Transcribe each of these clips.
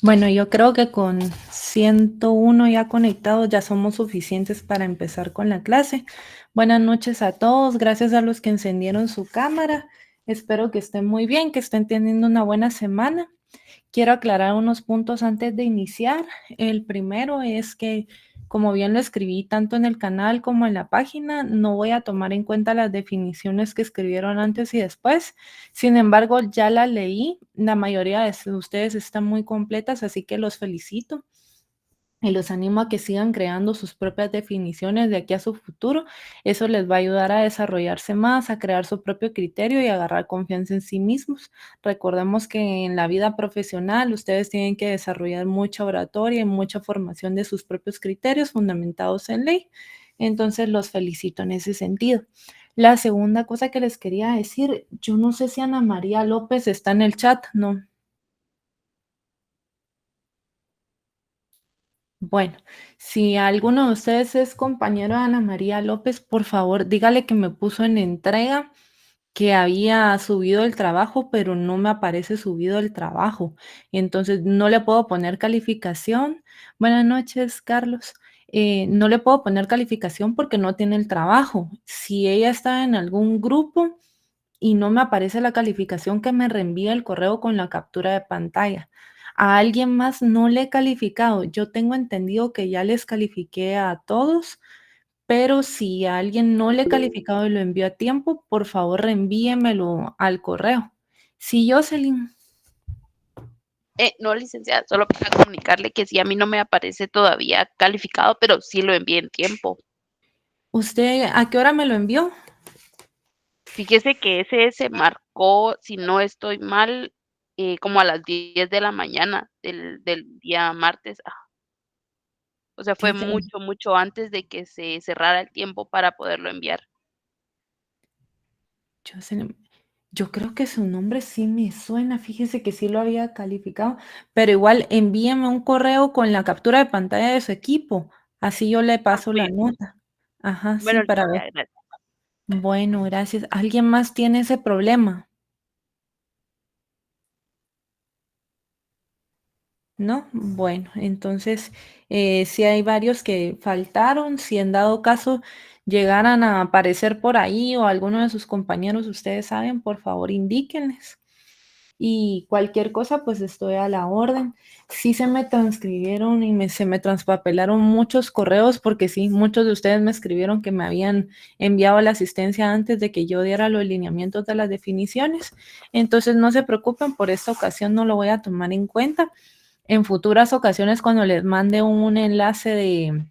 Bueno, yo creo que con 101 ya conectados ya somos suficientes para empezar con la clase. Buenas noches a todos, gracias a los que encendieron su cámara. Espero que estén muy bien, que estén teniendo una buena semana. Quiero aclarar unos puntos antes de iniciar. El primero es que, como bien lo escribí tanto en el canal como en la página, no voy a tomar en cuenta las definiciones que escribieron antes y después. Sin embargo, ya las leí. La mayoría de ustedes están muy completas, así que los felicito y los animo a que sigan creando sus propias definiciones de aquí a su futuro. Eso les va a ayudar a desarrollarse más, a crear su propio criterio y a agarrar confianza en sí mismos. Recordemos que en la vida profesional ustedes tienen que desarrollar mucha oratoria y mucha formación de sus propios criterios fundamentados en ley. Entonces los felicito en ese sentido. La segunda cosa que les quería decir, yo no sé si Ana María López está en el chat, no. Bueno, si alguno de ustedes es compañero de Ana María López, por favor, dígale que me puso en entrega que había subido el trabajo, pero no me aparece subido el trabajo. Entonces, no le puedo poner calificación. Buenas noches, Carlos. No le puedo poner calificación porque no tiene el trabajo. Si ella está en algún grupo y no me aparece la calificación, que me reenvíe el correo con la captura de pantalla. A alguien más no le he calificado. Yo tengo entendido que ya les califiqué a todos, pero si a alguien no le he calificado y lo envío a tiempo, por favor reenvíemelo al correo. Sí, Jocelyn, No, licenciada, solo para comunicarle que sí, a mí no me aparece todavía calificado, pero sí lo envié en tiempo. ¿usted a qué hora me lo envió? Fíjese que ese se marcó, si no estoy mal, como a las 10 de la mañana del día martes. O sea, fue 10 de la- mucho, mucho antes de que se cerrara el tiempo para poderlo enviar. Jocelyn. Yo creo que su nombre sí me suena, fíjese que sí lo había calificado, pero igual envíeme un correo con la captura de pantalla de su equipo, así yo le paso la Muy bien. nota. Ajá, sí, Bueno, para ver. licenciada, gracias. Bueno, gracias. ¿Alguien más tiene ese problema? ¿No? Bueno, entonces, si hay varios que faltaron, si en dado caso llegaran a aparecer por ahí o alguno de sus compañeros, ustedes saben, por favor indíquenles. Y cualquier cosa, pues estoy a la orden. Sí se me transcribieron y se me transpapelaron muchos correos porque sí, muchos de ustedes me escribieron que me habían enviado la asistencia antes de que yo diera los lineamientos de las definiciones. Entonces no se preocupen, por esta ocasión no lo voy a tomar en cuenta. En futuras ocasiones, cuando les mande un enlace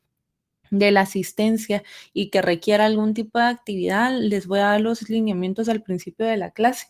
de la asistencia y que requiera algún tipo de actividad, les voy a dar los lineamientos al principio de la clase.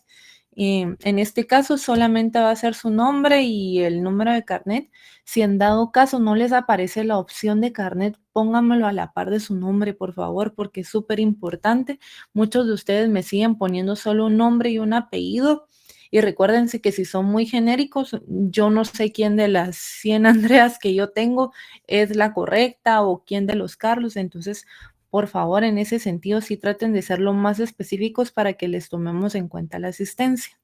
En este caso, solamente va a ser su nombre y el número de carnet. Si en dado caso no les aparece la opción de carnet, pónganmelo a la par de su nombre, por favor, porque es súper importante. Muchos de ustedes me siguen poniendo solo un nombre y un apellido. Y recuérdense que si son muy genéricos, yo no sé quién de las 100 Andreas que yo tengo es la correcta o quién de los Carlos. Entonces, por favor, en ese sentido, sí traten de ser lo más específicos para que les tomemos en cuenta la asistencia.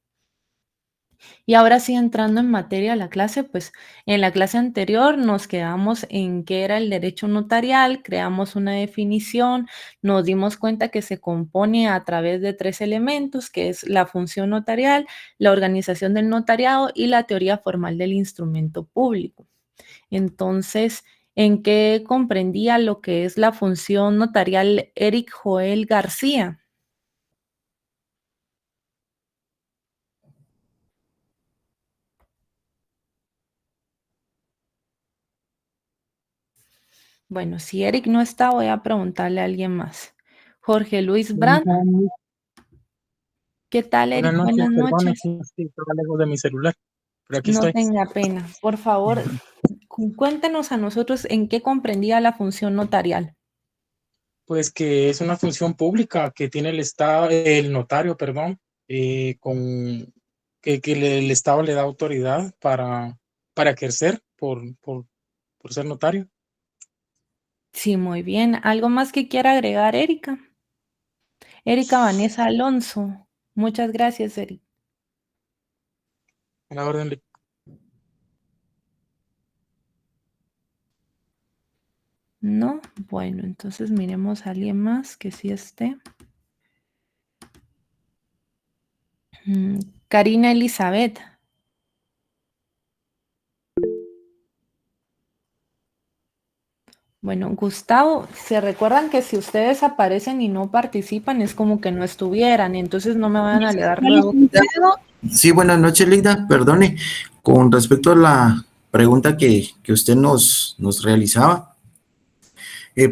Y ahora sí, entrando en materia de la clase, pues en la clase anterior nos quedamos en qué era el derecho notarial, creamos una definición, nos dimos cuenta que se compone a través de tres elementos, que es la función notarial, la organización del notariado y la teoría formal del instrumento público. Entonces, ¿en qué comprendía lo que es la función notarial Eric Joel García? Bueno, si Eric no está, voy a preguntarle a alguien más. Jorge Luis Brand, ¿qué tal, Buenas Eric? noches, Buenas perdón, noches. sí, estaba lejos de mi celular, pero aquí No estoy. tenga pena. Por favor, cuéntenos a nosotros en qué comprendía la función notarial. Pues que es una función pública que tiene el Estado, el notario, perdón, con el Estado le da autoridad para ejercer por ser notario. Sí, muy bien. ¿Algo más que quiera agregar, Erika? Erika Vanessa Alonso. Muchas gracias, Eric. A la orden. ¿No? Bueno, entonces miremos a alguien más que sí esté. Karina Elizabeth. Bueno, Gustavo, se recuerdan que si ustedes aparecen y no participan es como que no estuvieran, entonces no me van a alegar luego. Sí, buenas noches, Linda. Perdone, con respecto a la pregunta que usted nos realizaba,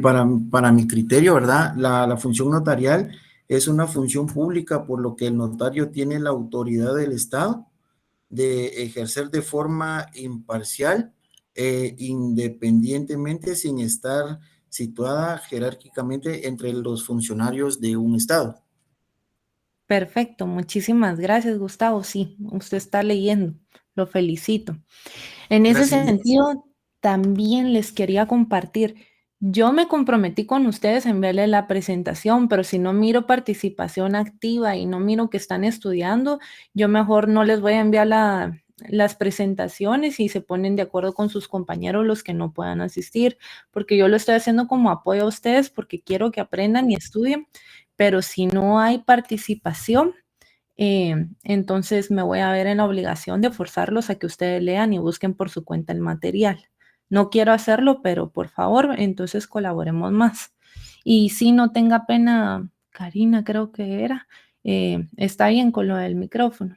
para mi criterio, ¿verdad? La función notarial es una función pública, por lo que el notario tiene la autoridad del Estado de ejercer de forma imparcial, independientemente, sin estar situada jerárquicamente entre los funcionarios de un Estado. Perfecto, muchísimas gracias, Gustavo. Sí, usted está leyendo, lo felicito. En ese Gracias. sentido, también les quería compartir, yo me comprometí con ustedes en verle la presentación, pero si no miro participación activa y no miro que están estudiando, yo mejor no les voy a enviar las presentaciones y se ponen de acuerdo con sus compañeros los que no puedan asistir, porque yo lo estoy haciendo como apoyo a ustedes porque quiero que aprendan y estudien, pero si no hay participación, entonces me voy a ver en la obligación de forzarlos a que ustedes lean y busquen por su cuenta el material. No quiero hacerlo, pero por favor, entonces colaboremos más. Y si no tenga pena, Karina creo que era, está bien con lo del micrófono.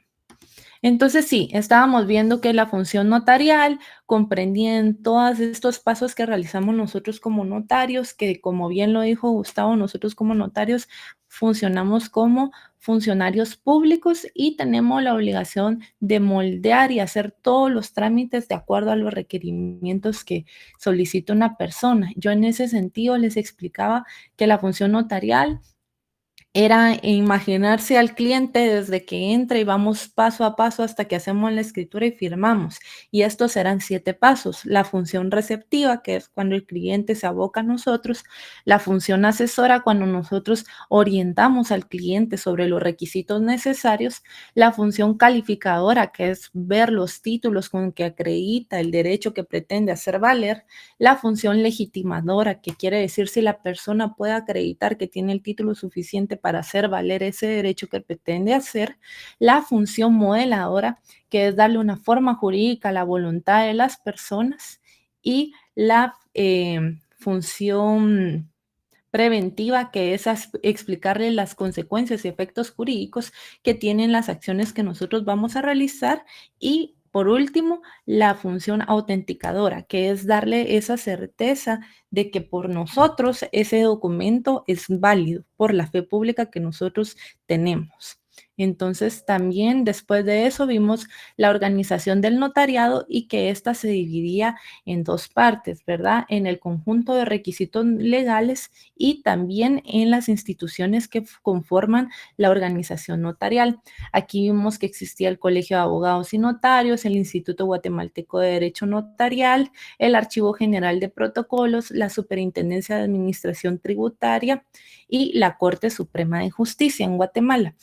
Entonces sí, estábamos viendo que la función notarial comprendía en todos estos pasos que realizamos nosotros como notarios, que como bien lo dijo Gustavo, nosotros como notarios funcionamos como funcionarios públicos y tenemos la obligación de moldear y hacer todos los trámites de acuerdo a los requerimientos que solicita una persona. Yo en ese sentido les explicaba que la función notarial era imaginarse al cliente desde que entra y vamos paso a paso hasta que hacemos la escritura y firmamos. Y estos serán 7 pasos. La función receptiva, que es cuando el cliente se aboca a nosotros. La función asesora, cuando nosotros orientamos al cliente sobre los requisitos necesarios. La función calificadora, que es ver los títulos con que acredita el derecho que pretende hacer valer. La función legitimadora, que quiere decir si la persona puede acreditar que tiene el título suficiente para hacer valer ese derecho que pretende hacer. La función modeladora, que es darle una forma jurídica a la voluntad de las personas. Y la función preventiva, que es explicarle las consecuencias y efectos jurídicos que tienen las acciones que nosotros vamos a realizar. Y por último, la función autenticadora, que es darle esa certeza de que por nosotros ese documento es válido por la fe pública que nosotros tenemos. Entonces, también después de eso vimos la organización del notariado y que ésta se dividía en 2 partes, ¿verdad? En el conjunto de requisitos legales y también en las instituciones que conforman la organización notarial. Aquí vimos que existía el Colegio de Abogados y Notarios, el Instituto Guatemalteco de Derecho Notarial, el Archivo General de Protocolos, la Superintendencia de Administración Tributaria y la Corte Suprema de Justicia en Guatemala.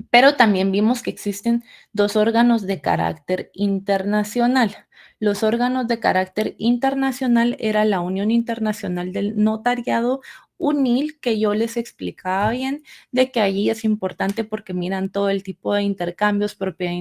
Pero también vimos que existen 2 órganos de carácter internacional. Los órganos de carácter internacional era la Unión Internacional del Notariado, UNIL, que yo les explicaba bien, de que allí es importante porque miran todo el tipo de intercambios, propiedad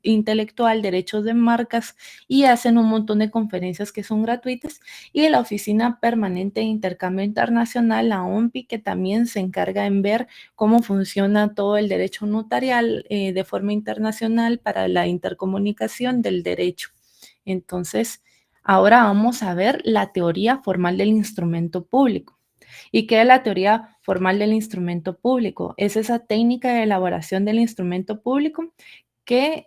intelectual, derechos de marcas y hacen un montón de conferencias que son gratuitas. Y la Oficina Permanente de Intercambio Internacional, la OMPI, que también se encarga en ver cómo funciona todo el derecho notarial de forma internacional para la intercomunicación del derecho. Entonces, ahora vamos a ver la teoría formal del instrumento público. ¿Y qué es la teoría formal del instrumento público? Es esa técnica de elaboración del instrumento público que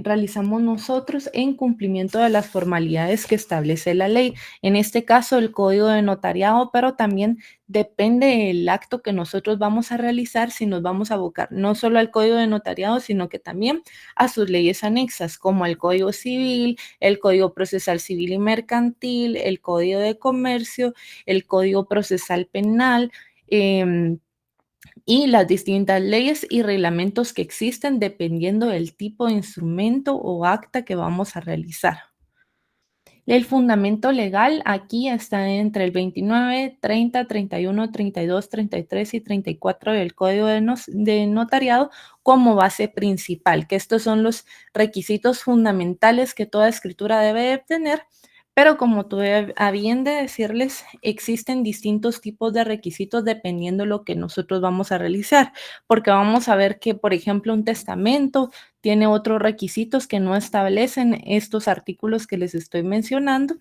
realizamos nosotros en cumplimiento de las formalidades que establece la ley. En este caso, el código de notariado, pero también depende del acto que nosotros vamos a realizar, si nos vamos a abocar no solo al código de notariado, sino que también a sus leyes anexas, como el Código Civil, el Código Procesal Civil y Mercantil, el Código de Comercio, el Código Procesal Penal, y las distintas leyes y reglamentos que existen dependiendo del tipo de instrumento o acta que vamos a realizar. El fundamento legal aquí está entre el 29, 30, 31, 32, 33 y 34 del Código de Notariado como base principal, que estos son los requisitos fundamentales que toda escritura debe de tener, pero como tuve a bien de decirles, existen distintos tipos de requisitos dependiendo de lo que nosotros vamos a realizar, porque vamos a ver que, por ejemplo, un testamento tiene otros requisitos que no establecen estos artículos que les estoy mencionando.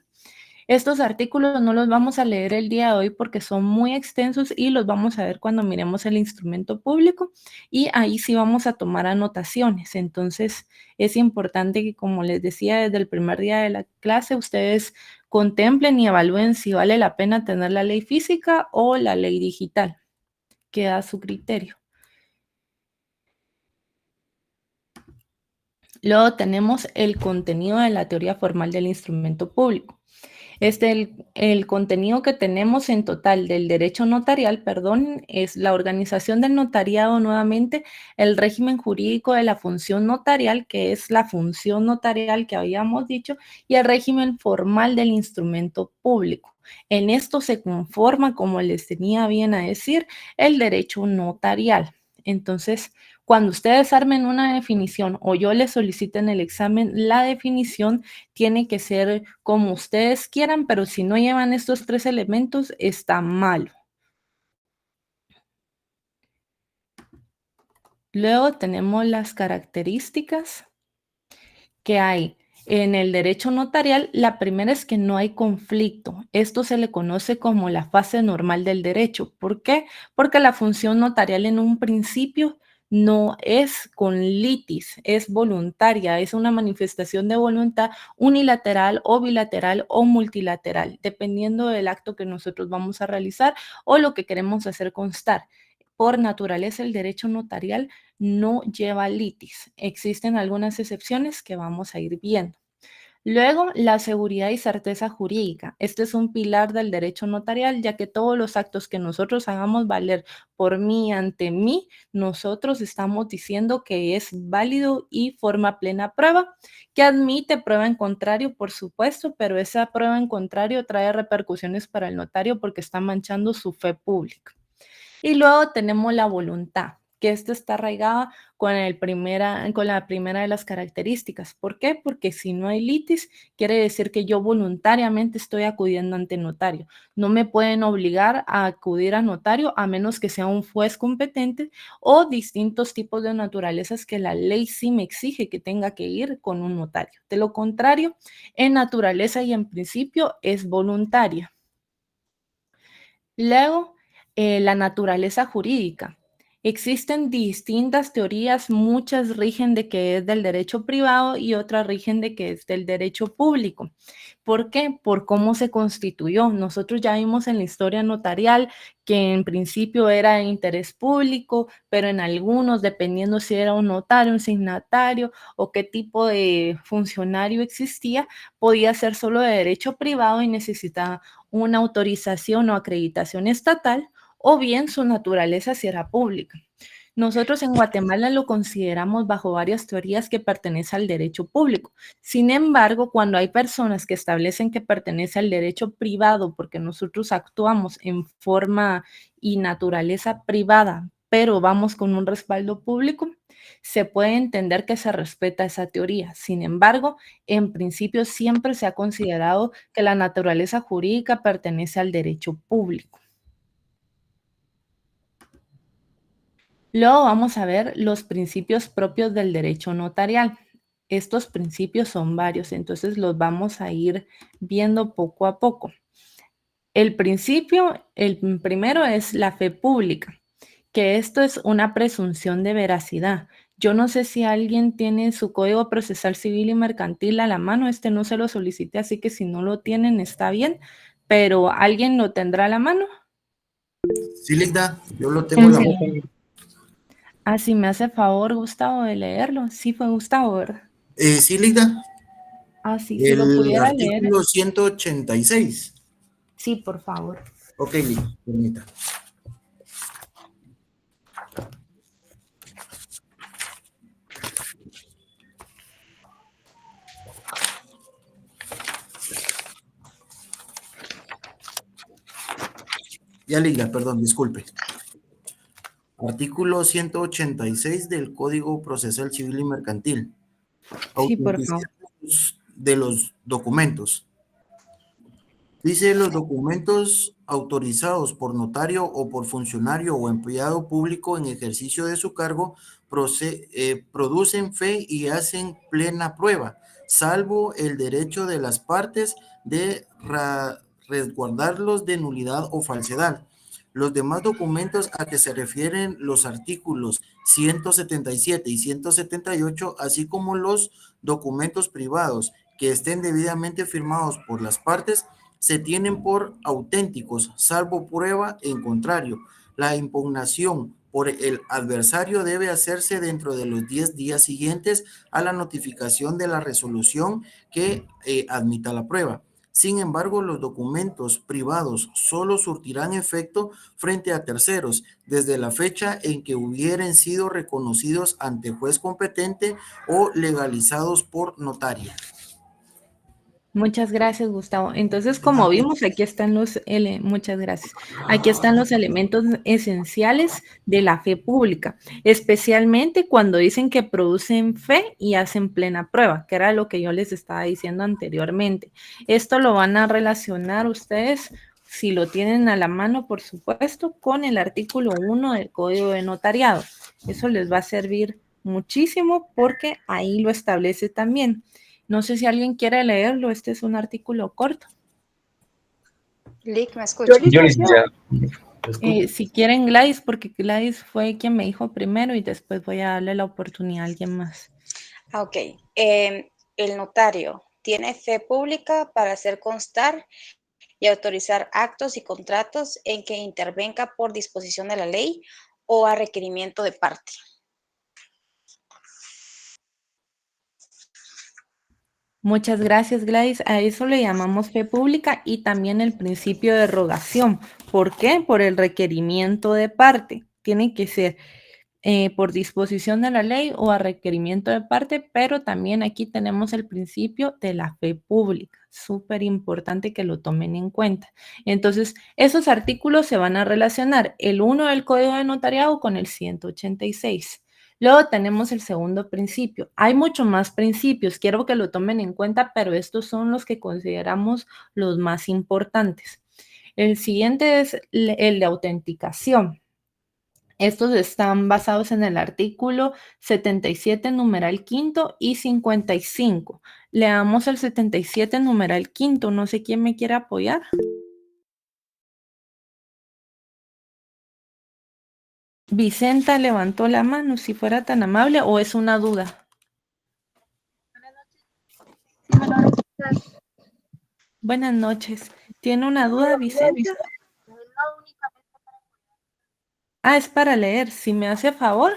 Estos artículos no los vamos a leer el día de hoy porque son muy extensos y los vamos a ver cuando miremos el instrumento público y ahí sí vamos a tomar anotaciones. Entonces es importante que, como les decía desde el primer día de la clase, ustedes contemplen y evalúen si vale la pena tener la ley física o la ley digital. Queda a su criterio. Luego tenemos el contenido de la teoría formal del instrumento público. El contenido que tenemos en total del derecho notarial, perdón, es la organización del notariado nuevamente, el régimen jurídico de la función notarial, que es la función notarial que habíamos dicho, y el régimen formal del instrumento público. En esto se conforma, como les tenía bien a decir, el derecho notarial. Entonces, cuando ustedes armen una definición o yo les solicite en el examen la definición, tiene que ser como ustedes quieran, pero si no llevan estos 3 elementos, está malo. Luego tenemos las características que hay en el derecho notarial. La primera es que no hay conflicto. Esto se le conoce como la fase normal del derecho. ¿Por qué? Porque la función notarial en un principio no es con litis, es voluntaria, es una manifestación de voluntad unilateral o bilateral o multilateral, dependiendo del acto que nosotros vamos a realizar o lo que queremos hacer constar. Por naturaleza, el derecho notarial no lleva litis. Existen algunas excepciones que vamos a ir viendo. Luego, la seguridad y certeza jurídica. Este es un pilar del derecho notarial, ya que todos los actos que nosotros hagamos valer por mí, ante mí, nosotros estamos diciendo que es válido y forma plena prueba, que admite prueba en contrario, por supuesto, pero esa prueba en contrario trae repercusiones para el notario porque está manchando su fe pública. Y luego tenemos la voluntad, que esta está arraigada con la primera de las características. ¿Por qué? Porque si no hay litis, quiere decir que yo voluntariamente estoy acudiendo ante notario. No me pueden obligar a acudir a notario a menos que sea un juez competente o distintos tipos de naturalezas que la ley sí me exige que tenga que ir con un notario. De lo contrario, en naturaleza y en principio es voluntaria. Luego, la naturaleza jurídica. Existen distintas teorías, muchas rigen de que es del derecho privado y otras rigen de que es del derecho público. ¿Por qué? Por cómo se constituyó. Nosotros ya vimos en la historia notarial que en principio era de interés público, pero en algunos, dependiendo si era un notario, un signatario o qué tipo de funcionario existía, podía ser solo de derecho privado y necesitaba una autorización o acreditación estatal, o bien su naturaleza si era pública. Nosotros en Guatemala lo consideramos bajo varias teorías que pertenece al derecho público. Sin embargo, cuando hay personas que establecen que pertenece al derecho privado, porque nosotros actuamos en forma y naturaleza privada, pero vamos con un respaldo público, se puede entender que se respeta esa teoría. Sin embargo, en principio siempre se ha considerado que la naturaleza jurídica pertenece al derecho público. Luego vamos a ver los principios propios del derecho notarial. Estos principios son varios, entonces los vamos a ir viendo poco a poco. El primero es la fe pública, que esto es una presunción de veracidad. Yo no sé si alguien tiene su Código Procesal Civil y Mercantil a la mano, este no se lo solicité, así que si no lo tienen está bien, pero ¿alguien lo tendrá a la mano? Sí, Linda, yo lo tengo en la mano. Ah, si me hace favor, Gustavo, de leerlo. Sí, fue Gustavo, ¿verdad? Sí, Linda, Ah, sí, si lo el pudiera leer. artículo 186. Sí, por favor. Ok, Linda, permita. Ya liga, perdón, disculpe. Artículo 186 del Código Procesal Civil y Mercantil. Sí, por favor. Autenticidad de los documentos. Dice, los documentos autorizados por notario o por funcionario o empleado público en ejercicio de su cargo producen fe y hacen plena prueba, salvo el derecho de las partes de resguardarlos de nulidad o falsedad. Los demás documentos a que se refieren los artículos 177 y 178, así como los documentos privados que estén debidamente firmados por las partes, se tienen por auténticos, salvo prueba en contrario. La impugnación por el adversario debe hacerse dentro de los 10 días siguientes a la notificación de la resolución que admita la prueba. Sin embargo, los documentos privados solo surtirán efecto frente a terceros desde la fecha en que hubieren sido reconocidos ante juez competente o legalizados por notario. Muchas gracias, Gustavo. Entonces, como vimos, aquí están muchas gracias. Aquí están los elementos esenciales de la fe pública, especialmente cuando dicen que producen fe y hacen plena prueba, que era lo que yo les estaba diciendo anteriormente. Esto lo van a relacionar ustedes, si lo tienen a la mano, por supuesto, con el artículo 1 del Código de Notariado. Eso les va a servir muchísimo porque ahí lo establece también. No sé si alguien quiere leerlo, este es un artículo corto. Lick, ¿me escuchas? Yo licenciado. Si quieren Gladys, porque Gladys fue quien me dijo primero y después voy a darle la oportunidad a alguien más. Ok. El notario tiene fe pública para hacer constar y autorizar actos y contratos en que intervenga por disposición de la ley o a requerimiento de parte. Muchas gracias, Gladys. A eso le llamamos fe pública y también el principio de rogación. ¿Por qué? Por el requerimiento de parte. Tiene que ser por disposición de la ley o a requerimiento de parte, pero también aquí tenemos el principio de la fe pública. Súper importante que lo tomen en cuenta. Entonces, esos artículos se van a relacionar el 1 del Código de Notariado con el 186. Luego tenemos el segundo principio. Hay mucho más principios, quiero que lo tomen en cuenta, pero estos son los que consideramos los más importantes. El siguiente es el de autenticación. Estos están basados en el artículo 77, numeral quinto y 55. Leamos el 77, numeral quinto. No sé quién me quiere apoyar. Vicenta levantó la mano, si fuera tan amable, o es una duda. Buenas noches. ¿Tiene una duda, Vicenta? Ah, es para leer. Si me hace favor.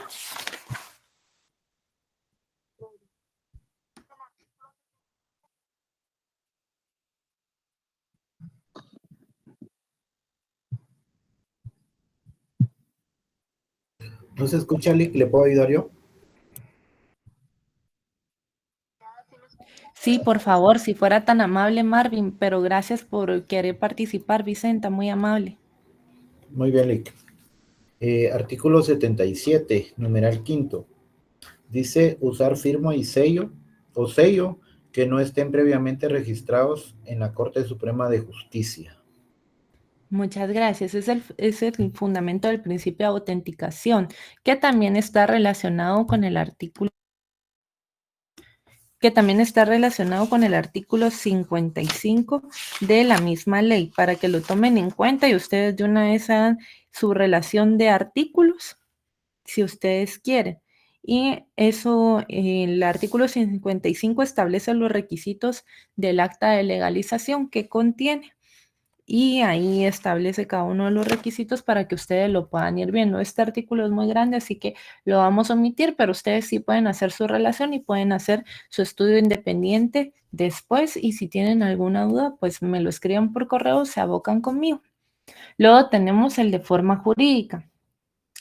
¿No se escucha, Lick? ¿Le puedo ayudar yo? Sí, por favor, si fuera tan amable, Marvin, pero gracias por querer participar, Vicenta, muy amable. Muy bien, Lick. Artículo 77, numeral quinto. Dice usar firma y sello o sello que no estén previamente registrados en la Corte Suprema de Justicia. Muchas gracias. Es el fundamento del principio de autenticación, que también está relacionado con el artículo 55 de la misma ley, para que lo tomen en cuenta y ustedes de una vez hagan su relación de artículos, si ustedes quieren. Y eso, el artículo 55 establece los requisitos del acta de legalización que contiene. Y ahí establece cada uno de los requisitos para que ustedes lo puedan ir viendo. Este artículo es muy grande, así que lo vamos a omitir, pero ustedes sí pueden hacer su relación y pueden hacer su estudio independiente después. Y si tienen alguna duda, pues me lo escriben por correo, se abocan conmigo. Luego tenemos el de forma jurídica.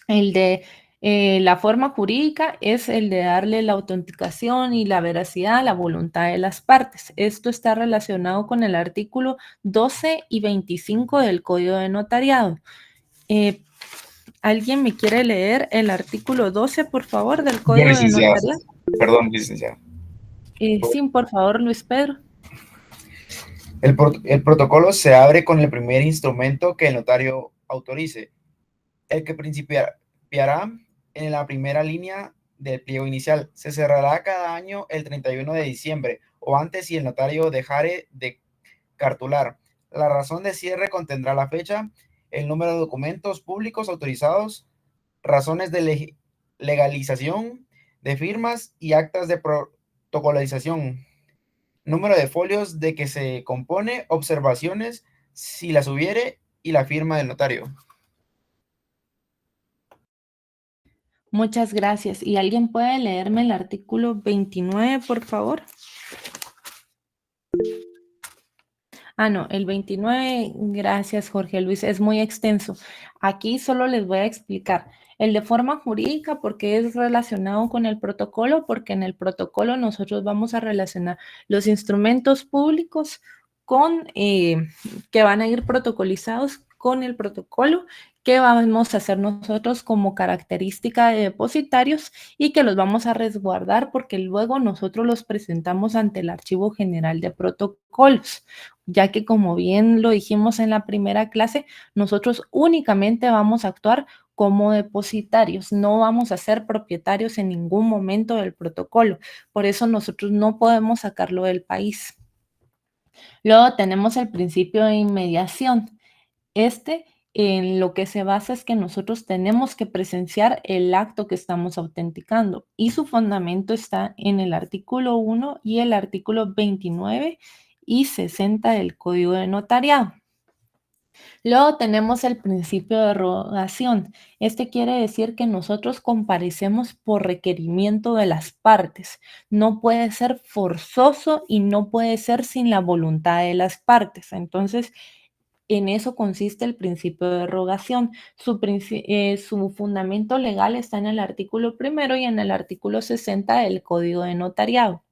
El de La forma jurídica es el de darle la autenticación y la veracidad a la voluntad de las partes. Esto está relacionado con el artículo 12 y 25 del Código de Notariado. ¿Alguien me quiere leer el artículo 12, por favor, del Yo, Código de licenciada. Notariado? Perdón, licenciada. Sí, por favor, Luis Pedro. El protocolo se abre con el primer instrumento que el notario autorice, el que principiará en la primera línea del pliego inicial. Se cerrará cada año el 31 de diciembre o antes si el notario dejare de cartular. La razón de cierre contendrá la fecha, el número de documentos públicos autorizados, razones de legalización de firmas y actas de protocolización, número de folios de que se compone, observaciones, si las hubiere, y la firma del notario. Muchas gracias. ¿Y alguien puede leerme el artículo 29, por favor? No, el 29, gracias Jorge Luis, es muy extenso. Aquí solo les voy a explicar. El de forma jurídica, porque es relacionado con el protocolo, porque en el protocolo nosotros vamos a relacionar los instrumentos públicos con, que van a ir protocolizados con el protocolo que vamos a hacer nosotros como característica de depositarios y que los vamos a resguardar porque luego nosotros los presentamos ante el Archivo General de Protocolos, ya que como bien lo dijimos en la primera clase, nosotros únicamente vamos a actuar como depositarios, no vamos a ser propietarios en ningún momento del protocolo, por eso nosotros no podemos sacarlo del país. Luego tenemos el principio de inmediación. En lo que se basa es que nosotros tenemos que presenciar el acto que estamos autenticando y su fundamento está en el artículo 1 y el artículo 29 y 60 del Código de Notariado. Luego tenemos el principio de rogación. Este quiere decir que nosotros comparecemos por requerimiento de las partes. No puede ser forzoso y no puede ser sin la voluntad de las partes. Entonces, en eso consiste el principio de rogación. Su fundamento legal está en el artículo 1 y en el artículo 60 del Código de Notariado.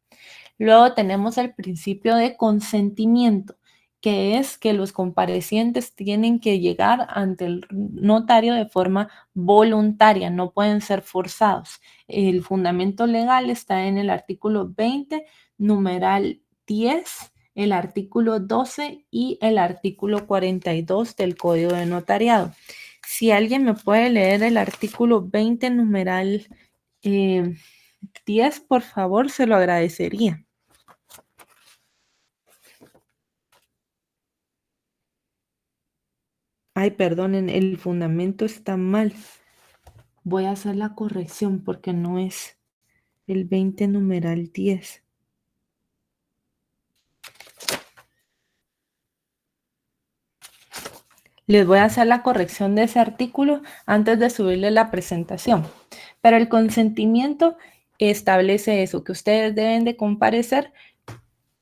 Luego tenemos el principio de consentimiento, que es que los comparecientes tienen que llegar ante el notario de forma voluntaria, no pueden ser forzados. El fundamento legal está en el artículo 20, numeral 10, el artículo 12 y el artículo 42 del Código de Notariado. Si alguien me puede leer el artículo 20, numeral 10, por favor, se lo agradecería. Ay, perdonen, el fundamento está mal. Voy a hacer la corrección porque no es el 20 numeral 10. Les voy a hacer la corrección de ese artículo antes de subirle la presentación. Pero el consentimiento establece eso, que ustedes deben de comparecer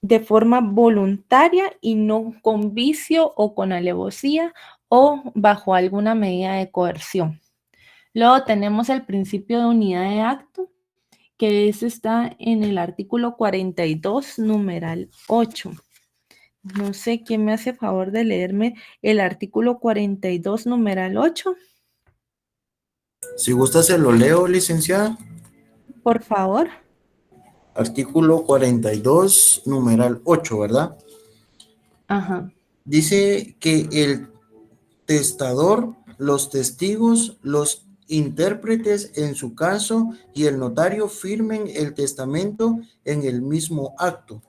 de forma voluntaria y no con vicio o con alevosía o bajo alguna medida de coerción. Luego tenemos el principio de unidad de acto, que ese está en el artículo 42, numeral 8. No sé quién me hace favor de leerme el artículo 42, numeral 8. Si gusta, se lo leo, licenciada. Por favor. Artículo 42, numeral 8, ¿verdad? Ajá. Dice que el testador, los testigos, los intérpretes en su caso y el notario firmen el testamento en el mismo acto.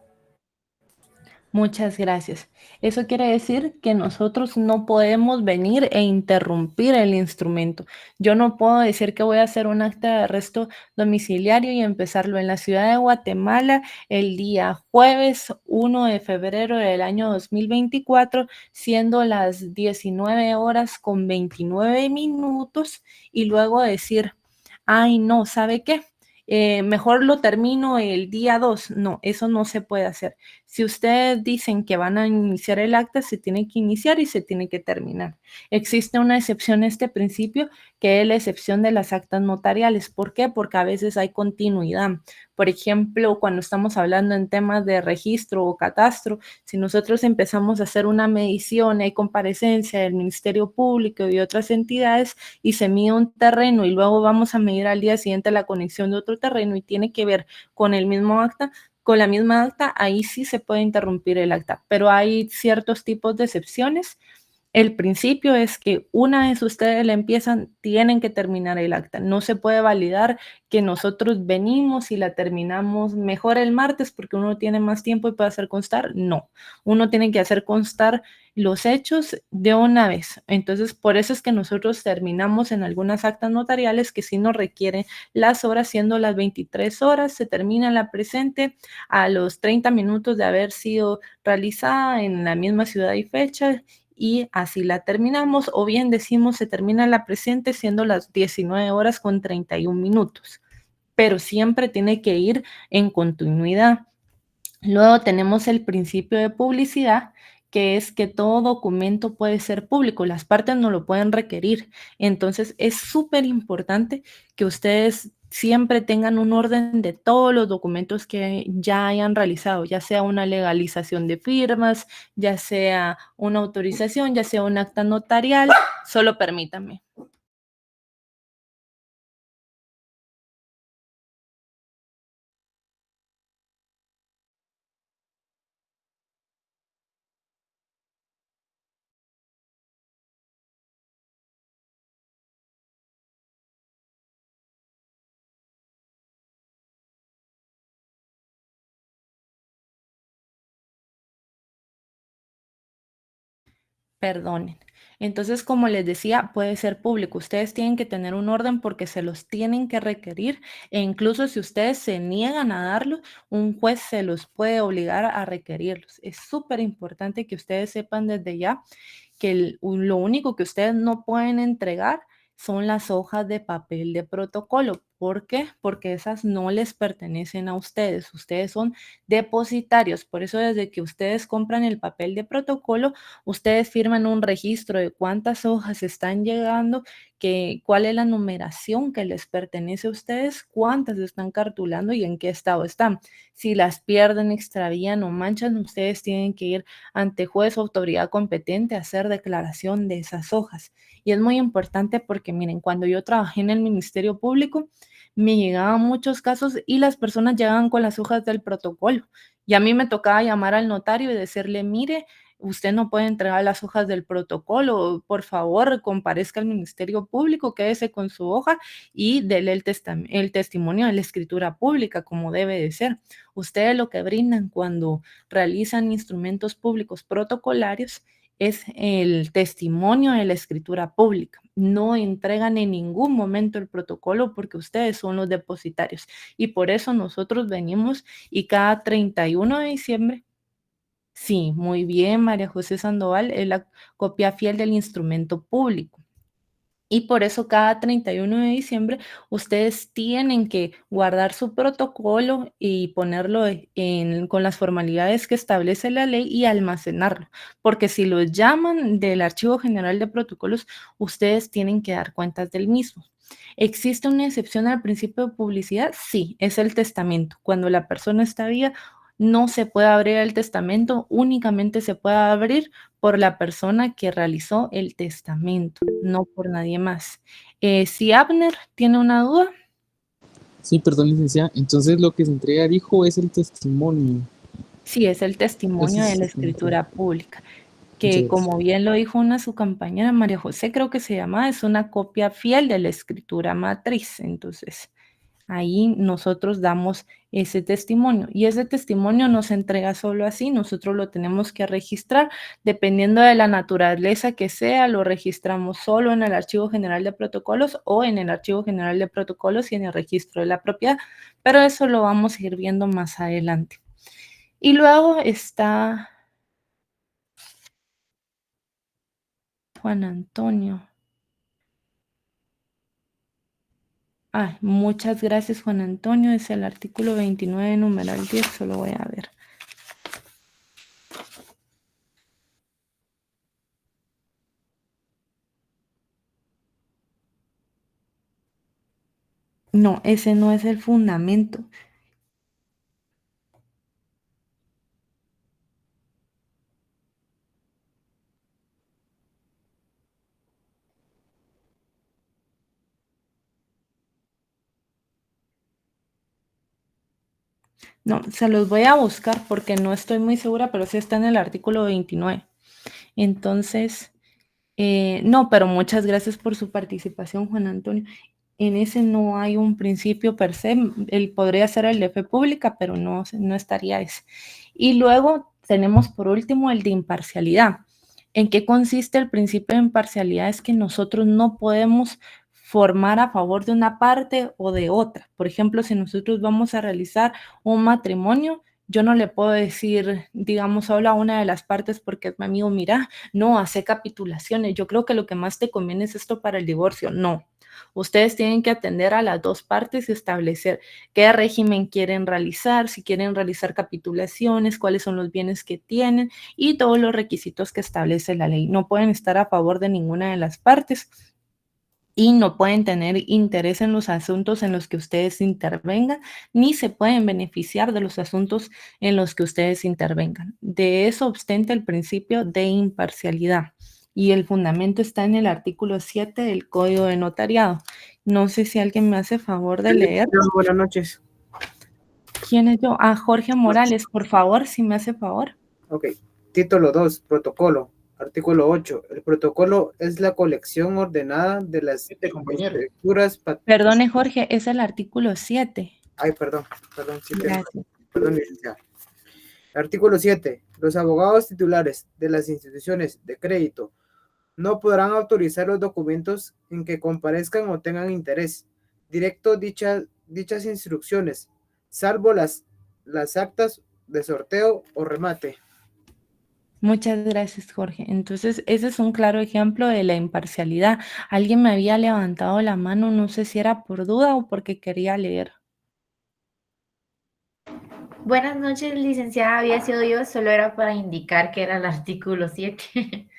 Muchas gracias. Eso quiere decir que nosotros no podemos venir e interrumpir el instrumento. Yo no puedo decir que voy a hacer un acta de arresto domiciliario y empezarlo en la ciudad de Guatemala el día jueves 1 de febrero del año 2024, siendo las 19 horas con 29 minutos y luego decir, ay no, ¿sabe qué? mejor lo termino el día 2. No, eso no se puede hacer. Si ustedes dicen que van a iniciar el acta, se tiene que iniciar y se tiene que terminar. Existe una excepción a este principio, que es la excepción de las actas notariales. ¿Por qué? Porque a veces hay continuidad. Por ejemplo, cuando estamos hablando en temas de registro o catastro, si nosotros empezamos a hacer una medición, hay comparecencia del Ministerio Público y otras entidades y se mide un terreno y luego vamos a medir al día siguiente la conexión de otro terreno y tiene que ver con el mismo acta, con la misma acta, ahí sí se puede interrumpir el acta, pero hay ciertos tipos de excepciones. El principio es que una vez ustedes la empiezan, tienen que terminar el acta. No se puede validar que nosotros venimos y la terminamos mejor el martes porque uno tiene más tiempo y puede hacer constar. No, uno tiene que hacer constar los hechos de una vez. Entonces, por eso es que nosotros terminamos en algunas actas notariales que sí nos requieren las horas, siendo las 23 horas, se termina la presente a los 30 minutos de haber sido realizada en la misma ciudad y fecha, y así la terminamos, o bien decimos se termina la presente siendo las 19 horas con 31 minutos, pero siempre tiene que ir en continuidad. Luego tenemos el principio de publicidad, que es que todo documento puede ser público, las partes no lo pueden requerir. Entonces es súper importante que ustedes siempre tengan un orden de todos los documentos que ya hayan realizado, ya sea una legalización de firmas, ya sea una autorización, ya sea un acta notarial. Solo permítanme. Perdonen. Entonces, como les decía, puede ser público. Ustedes tienen que tener un orden porque se los tienen que requerir e incluso si ustedes se niegan a darlo, un juez se los puede obligar a requerirlos. Es súper importante que ustedes sepan desde ya que lo único que ustedes no pueden entregar son las hojas de papel de protocolo. ¿Por qué? Porque esas no les pertenecen a ustedes. Ustedes son depositarios. Por eso desde que ustedes compran el papel de protocolo, ustedes firman un registro de cuántas hojas están llegando, cuál es la numeración que les pertenece a ustedes, cuántas están cartulando y en qué estado están. Si las pierden, extravían o manchan, ustedes tienen que ir ante juez o autoridad competente a hacer declaración de esas hojas. Y es muy importante porque, miren, cuando yo trabajé en el Ministerio Público, me llegaban muchos casos y las personas llegaban con las hojas del protocolo. Y a mí me tocaba llamar al notario y decirle, mire, usted no puede entregar las hojas del protocolo, por favor, comparezca al Ministerio Público, quédese con su hoja y dele el testimonio de la escritura pública, como debe de ser. Ustedes lo que brindan cuando realizan instrumentos públicos protocolarios es el testimonio de la escritura pública. No entregan en ningún momento el protocolo porque ustedes son los depositarios. Y por eso nosotros venimos y cada 31 de diciembre. Sí, muy bien, María José Sandoval, es la copia fiel del instrumento público. Y por eso cada 31 de diciembre ustedes tienen que guardar su protocolo y ponerlo con las formalidades que establece la ley y almacenarlo. Porque si lo llaman del Archivo General de Protocolos, ustedes tienen que dar cuentas del mismo. ¿Existe una excepción al principio de publicidad? Sí, es el testamento. Cuando la persona está viva, no se puede abrir el testamento, únicamente se puede abrir por la persona que realizó el testamento, no por nadie más. Si Abner tiene una duda. Sí, perdón, licenciada. Entonces lo que se entrega, dijo, es el testimonio. Sí, es el testimonio de la escritura pública, que como bien lo dijo su compañera María José, creo que se llama, es una copia fiel de la escritura matriz. Entonces, ahí nosotros damos ese testimonio y ese testimonio no se entrega solo así, nosotros lo tenemos que registrar dependiendo de la naturaleza que sea, lo registramos solo en el Archivo General de Protocolos o en el Archivo General de Protocolos y en el registro de la propiedad, pero eso lo vamos a ir viendo más adelante. Y luego está Juan Antonio. Muchas gracias, Juan Antonio. Es el artículo 29, numeral 10. Solo voy a ver. No, ese no es el fundamento. No, se los voy a buscar porque no estoy muy segura, pero sí está en el artículo 29. Entonces, no, pero muchas gracias por su participación, Juan Antonio. En ese no hay un principio per se, él podría ser el de fe pública, pero no estaría ese. Y luego tenemos por último el de imparcialidad. ¿En qué consiste el principio de imparcialidad? Es que nosotros no podemos formar a favor de una parte o de otra. Por ejemplo, si nosotros vamos a realizar un matrimonio, yo no le puedo decir, digamos, solo a una de las partes porque es mi amigo, mira, no, hace capitulaciones, yo creo que lo que más te conviene es esto para el divorcio. No, ustedes tienen que atender a las dos partes y establecer qué régimen quieren realizar, si quieren realizar capitulaciones, cuáles son los bienes que tienen y todos los requisitos que establece la ley. No pueden estar a favor de ninguna de las partes y no pueden tener interés en los asuntos en los que ustedes intervengan, ni se pueden beneficiar de los asuntos en los que ustedes intervengan. De eso obstante el principio de imparcialidad. Y el fundamento está en el artículo 7 del Código de Notariado. No sé si alguien me hace favor de leer. Buenas noches. ¿Quién es yo? Jorge Morales, por favor, si me hace favor. Ok. Título 2, protocolo. Artículo 8. El protocolo es la colección ordenada de las estructuras. Perdone, Jorge, es el artículo 7. Perdón, sí, gracias. Perdón, licenciada. Artículo 7. Los abogados titulares de las instituciones de crédito no podrán autorizar los documentos en que comparezcan o tengan interés directo dichas instrucciones, salvo las actas de sorteo o remate. Muchas gracias, Jorge. Entonces, ese es un claro ejemplo de la imparcialidad. Alguien me había levantado la mano, no sé si era por duda o porque quería leer. Buenas noches, licenciada. Había sido yo, solo era para indicar que era el artículo 7.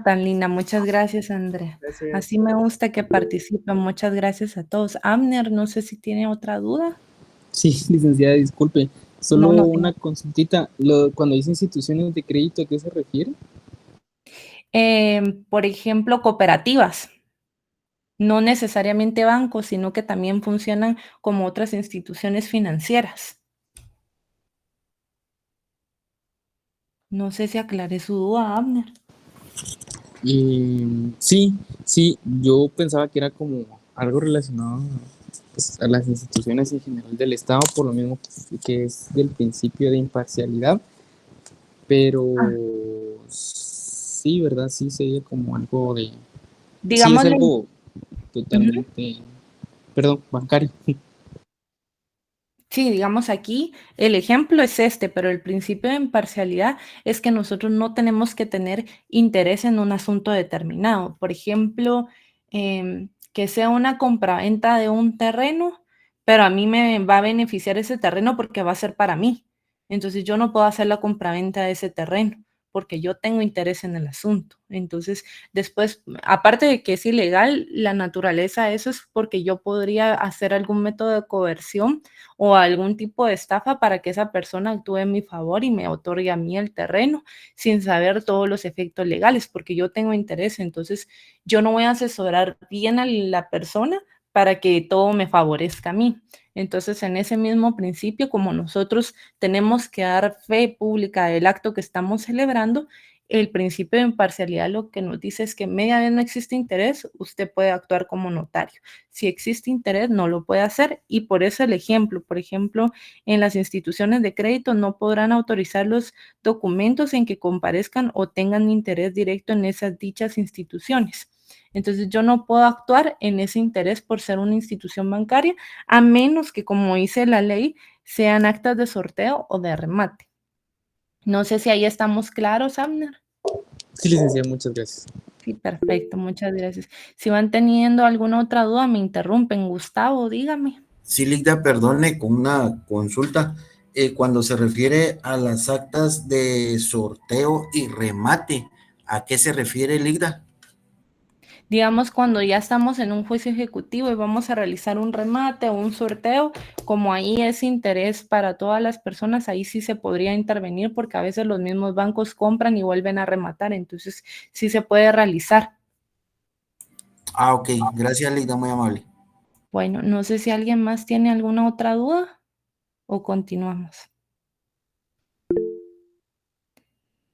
Tan linda. Muchas gracias, Andrea. Gracias. Así me gusta que participen. Muchas gracias a todos. Abner, no sé si tiene otra duda. Sí, licenciada, disculpe. Solo No, una consultita. Cuando dice instituciones de crédito, ¿a qué se refiere? Por ejemplo, cooperativas. No necesariamente bancos, sino que también funcionan como otras instituciones financieras. No sé si aclaré su duda, Abner. Sí, yo pensaba que era como algo relacionado pues, a las instituciones en general del Estado, por lo mismo que es del principio de imparcialidad, pero sí, ¿verdad? Sí sería como algo de... Digamos, sí, es algo totalmente, perdón, bancario. Sí, digamos aquí el ejemplo es este, pero el principio de imparcialidad es que nosotros no tenemos que tener interés en un asunto determinado. Por ejemplo, que sea una compraventa de un terreno, pero a mí me va a beneficiar ese terreno porque va a ser para mí. Entonces yo no puedo hacer la compraventa de ese terreno porque yo tengo interés en el asunto. Entonces, después, aparte de que es ilegal, la naturaleza de eso es porque yo podría hacer algún método de coerción o algún tipo de estafa para que esa persona actúe en mi favor y me otorgue a mí el terreno sin saber todos los efectos legales, porque yo tengo interés. Entonces, yo no voy a asesorar bien a la persona para que todo me favorezca a mí. Entonces, en ese mismo principio, como nosotros tenemos que dar fe pública del acto que estamos celebrando, el principio de imparcialidad lo que nos dice es que media vez no existe interés, usted puede actuar como notario. Si existe interés, no lo puede hacer y por eso el ejemplo, por ejemplo, en las instituciones de crédito no podrán autorizar los documentos en que comparezcan o tengan interés directo en esas dichas instituciones. Entonces yo no puedo actuar en ese interés por ser una institución bancaria, a menos que, como dice la ley, sean actas de sorteo o de remate. No sé si ahí estamos claros, Abner. Sí, licenciada, muchas gracias. Sí, perfecto, muchas gracias. Si van teniendo alguna otra duda, me interrumpen. Gustavo, dígame. Sí, Ligda, perdone, con una consulta. Cuando se refiere a las actas de sorteo y remate, ¿a qué se refiere, Ligda? Digamos, cuando ya estamos en un juicio ejecutivo y vamos a realizar un remate o un sorteo, como ahí es interés para todas las personas, ahí sí se podría intervenir porque a veces los mismos bancos compran y vuelven a rematar, entonces sí se puede realizar. Ah, ok. Gracias, Ligda, muy amable. Bueno, no sé si alguien más tiene alguna otra duda o continuamos.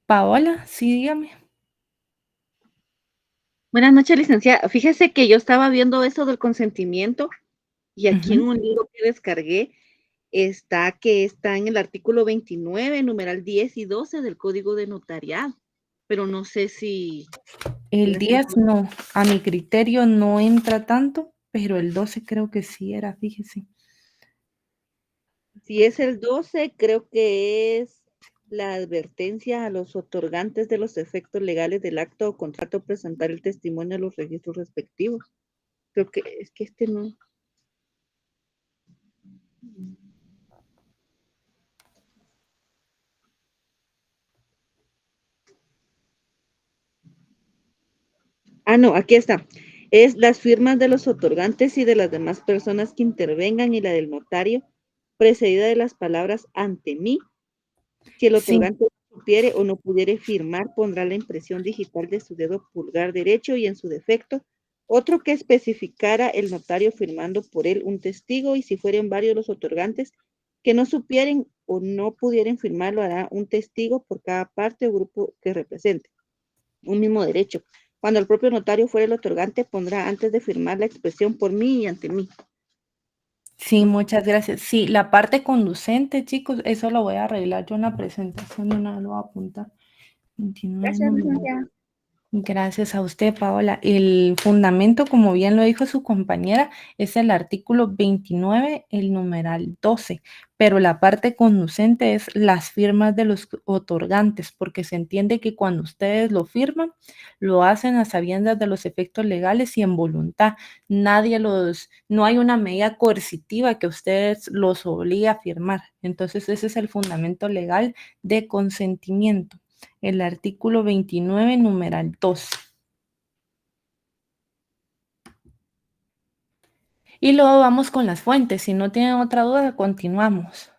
Paola, sí, dígame. Buenas noches, licenciada. Fíjese que yo estaba viendo eso del consentimiento y aquí en Ujú. un libro que descargué está en el artículo 29, numeral 10 y 12 del Código de Notariado, pero no sé si El ese 10 no, a mi criterio no entra tanto, pero el 12 creo que sí era, fíjese. si es el 12, creo que es la advertencia a los otorgantes de los efectos legales del acto o contrato presentar el testimonio a los registros respectivos. Creo que es que este no. Ah, no, aquí está. Es las firmas de los otorgantes y de las demás personas que intervengan y la del notario, precedida de las palabras ante mí. Si el Sí, otorgante no supiere o no pudiere firmar, pondrá la impresión digital de su dedo pulgar derecho y en su defecto, otro que especificara el notario firmando por él un testigo y si fueren varios los otorgantes que no supieren o no pudieren firmarlo, hará un testigo por cada parte o grupo que represente un mismo derecho. Cuando el propio notario fuera el otorgante, pondrá antes de firmar la expresión por mí y ante mí. sí, muchas gracias. Sí, la parte conducente, chicos, eso lo voy a arreglar yo en la presentación, no lo voy a apuntar. 29 Gracias, número. licenciada. Gracias a usted, Paola. El fundamento, como bien lo dijo su compañera, es el artículo 29, el numeral 12, pero la parte conducente es las firmas de los otorgantes, porque se entiende que cuando ustedes lo firman, lo hacen a sabiendas de los efectos legales y en voluntad. No hay una medida coercitiva que ustedes los obligue a firmar. Entonces, ese es el fundamento legal de consentimiento. El artículo 29, numeral 2. Y luego vamos con las fuentes. Si no tienen otra duda, continuamos.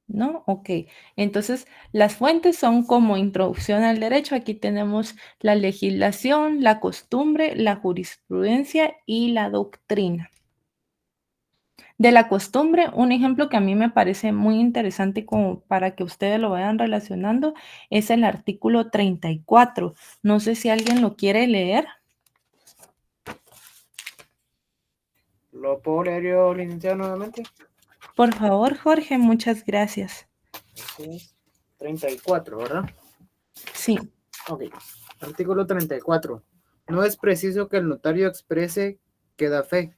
¿No? Ok. Entonces, las fuentes son como introducción al derecho. Aquí tenemos la legislación, la costumbre, la jurisprudencia y la doctrina. De la costumbre, un ejemplo que a mí me parece muy interesante como para que ustedes lo vayan relacionando es el artículo 34. No sé si alguien lo quiere leer. ¿Lo puedo leer yo, licenciado, nuevamente? Por favor, Jorge, muchas gracias. Sí, 34, ¿verdad? Sí, Ok. Artículo 34. No es preciso que el notario exprese que da fe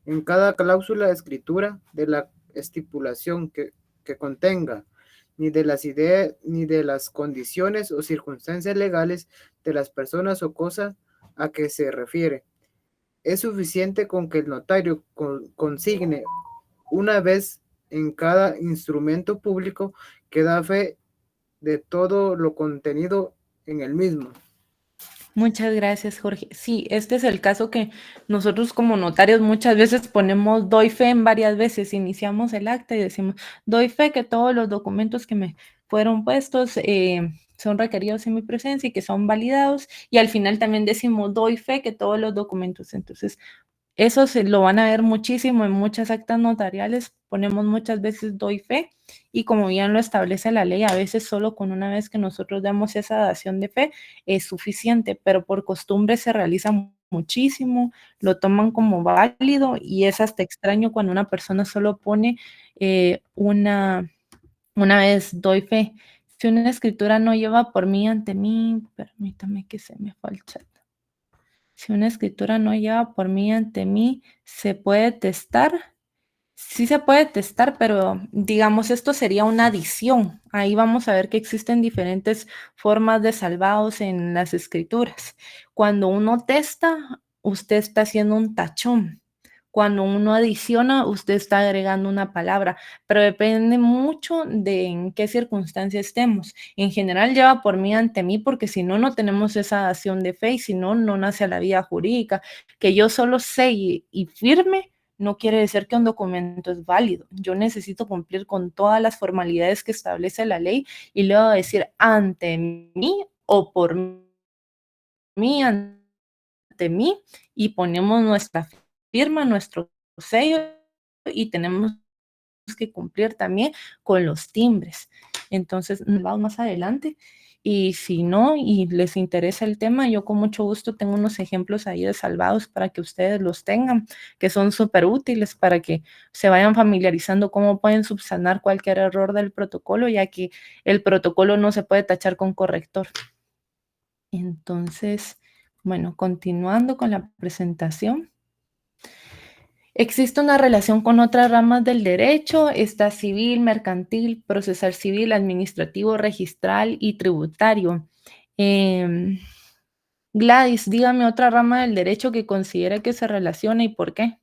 en cada cláusula de escritura de la estipulación que contenga, ni de las ideas, ni de las condiciones o circunstancias legales de las personas o cosas a que se refiere. Es suficiente con que el notario consigne una vez en cada instrumento público que da fe de todo lo contenido en el mismo. muchas gracias, Jorge. Sí, este es el caso que nosotros como notarios muchas veces ponemos doy fe en varias veces. Iniciamos el acta y decimos doy fe que todos los documentos que me fueron puestos son requeridos en mi presencia y que son validados. Y al final también decimos doy fe que todos los documentos. Entonces, eso se lo van a ver muchísimo en muchas actas notariales, ponemos muchas veces doy fe y como bien lo establece la ley, a veces solo con una vez que nosotros damos esa dación de fe es suficiente, pero por costumbre se realiza muchísimo, lo toman como válido y es hasta extraño cuando una persona solo pone una vez doy fe. Si una escritura no lleva por mí ante mí, permítame que se me fue el chat. Si una escritura no lleva por mí ante mí, se puede testar Sí se puede testar, pero digamos, esto sería una adición. Ahí vamos a ver que existen diferentes formas de salvados en las escrituras. Cuando uno testa, usted está haciendo un tachón. Cuando uno adiciona, usted está agregando una palabra, pero depende mucho de en qué circunstancia estemos. En general lleva por mí ante mí, porque si no, no tenemos esa dación de fe y si no, no nace a la vida jurídica. Que yo solo sé y firme no quiere decir que un documento es válido. Yo necesito cumplir con todas las formalidades que establece la ley y luego decir ante mí o por mí, ante mí, y ponemos nuestra firma, nuestro sello y tenemos que cumplir también con los timbres. Entonces, vamos más adelante. Y si no, y les interesa el tema, yo con mucho gusto tengo unos ejemplos ahí de salvados para que ustedes los tengan, que son súper útiles para que se vayan familiarizando cómo pueden subsanar cualquier error del protocolo, ya que el protocolo no se puede tachar con corrector. Entonces, bueno, continuando con la presentación. Existe una relación con otras ramas del derecho, está civil, mercantil, procesal civil, administrativo, registral y tributario. Gladys, dígame otra rama del derecho que considere que se relaciona y por qué.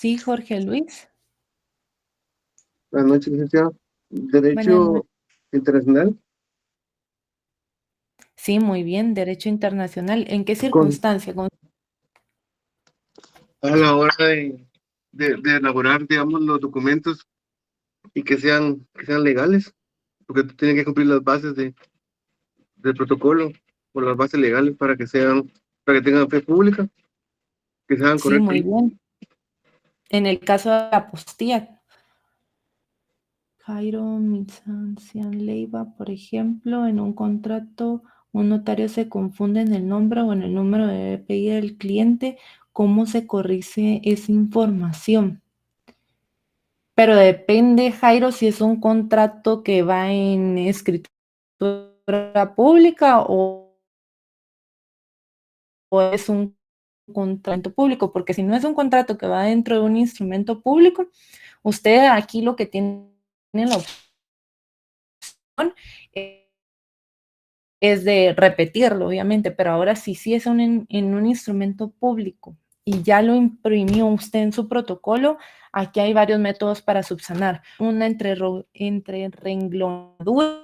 Sí, Jorge Luis. Buenas noches, licenciado. Buenas Derecho noches. internacional. Sí, muy bien, derecho internacional. ¿En qué Con, circunstancia? a la hora de elaborar, digamos, los documentos y que sean legales, porque tienen que cumplir las bases del protocolo o las bases legales para que tengan fe pública, que sean Sí, muy correctos. bien. En el caso de la apostilla, Jairo Mitsancian Leiva, por ejemplo, en un contrato, un notario se confunde en el nombre o en el número de EPI del cliente. ¿Cómo se corrige esa información? Pero depende, Jairo, si es un contrato que va en escritura pública o es un contrato público, porque si no es un contrato que va dentro de un instrumento público, usted aquí lo que tiene la opción es de repetirlo, obviamente, pero ahora sí es en un instrumento público y ya lo imprimió usted en su protocolo, aquí hay varios métodos para subsanar. Una entre renglonadura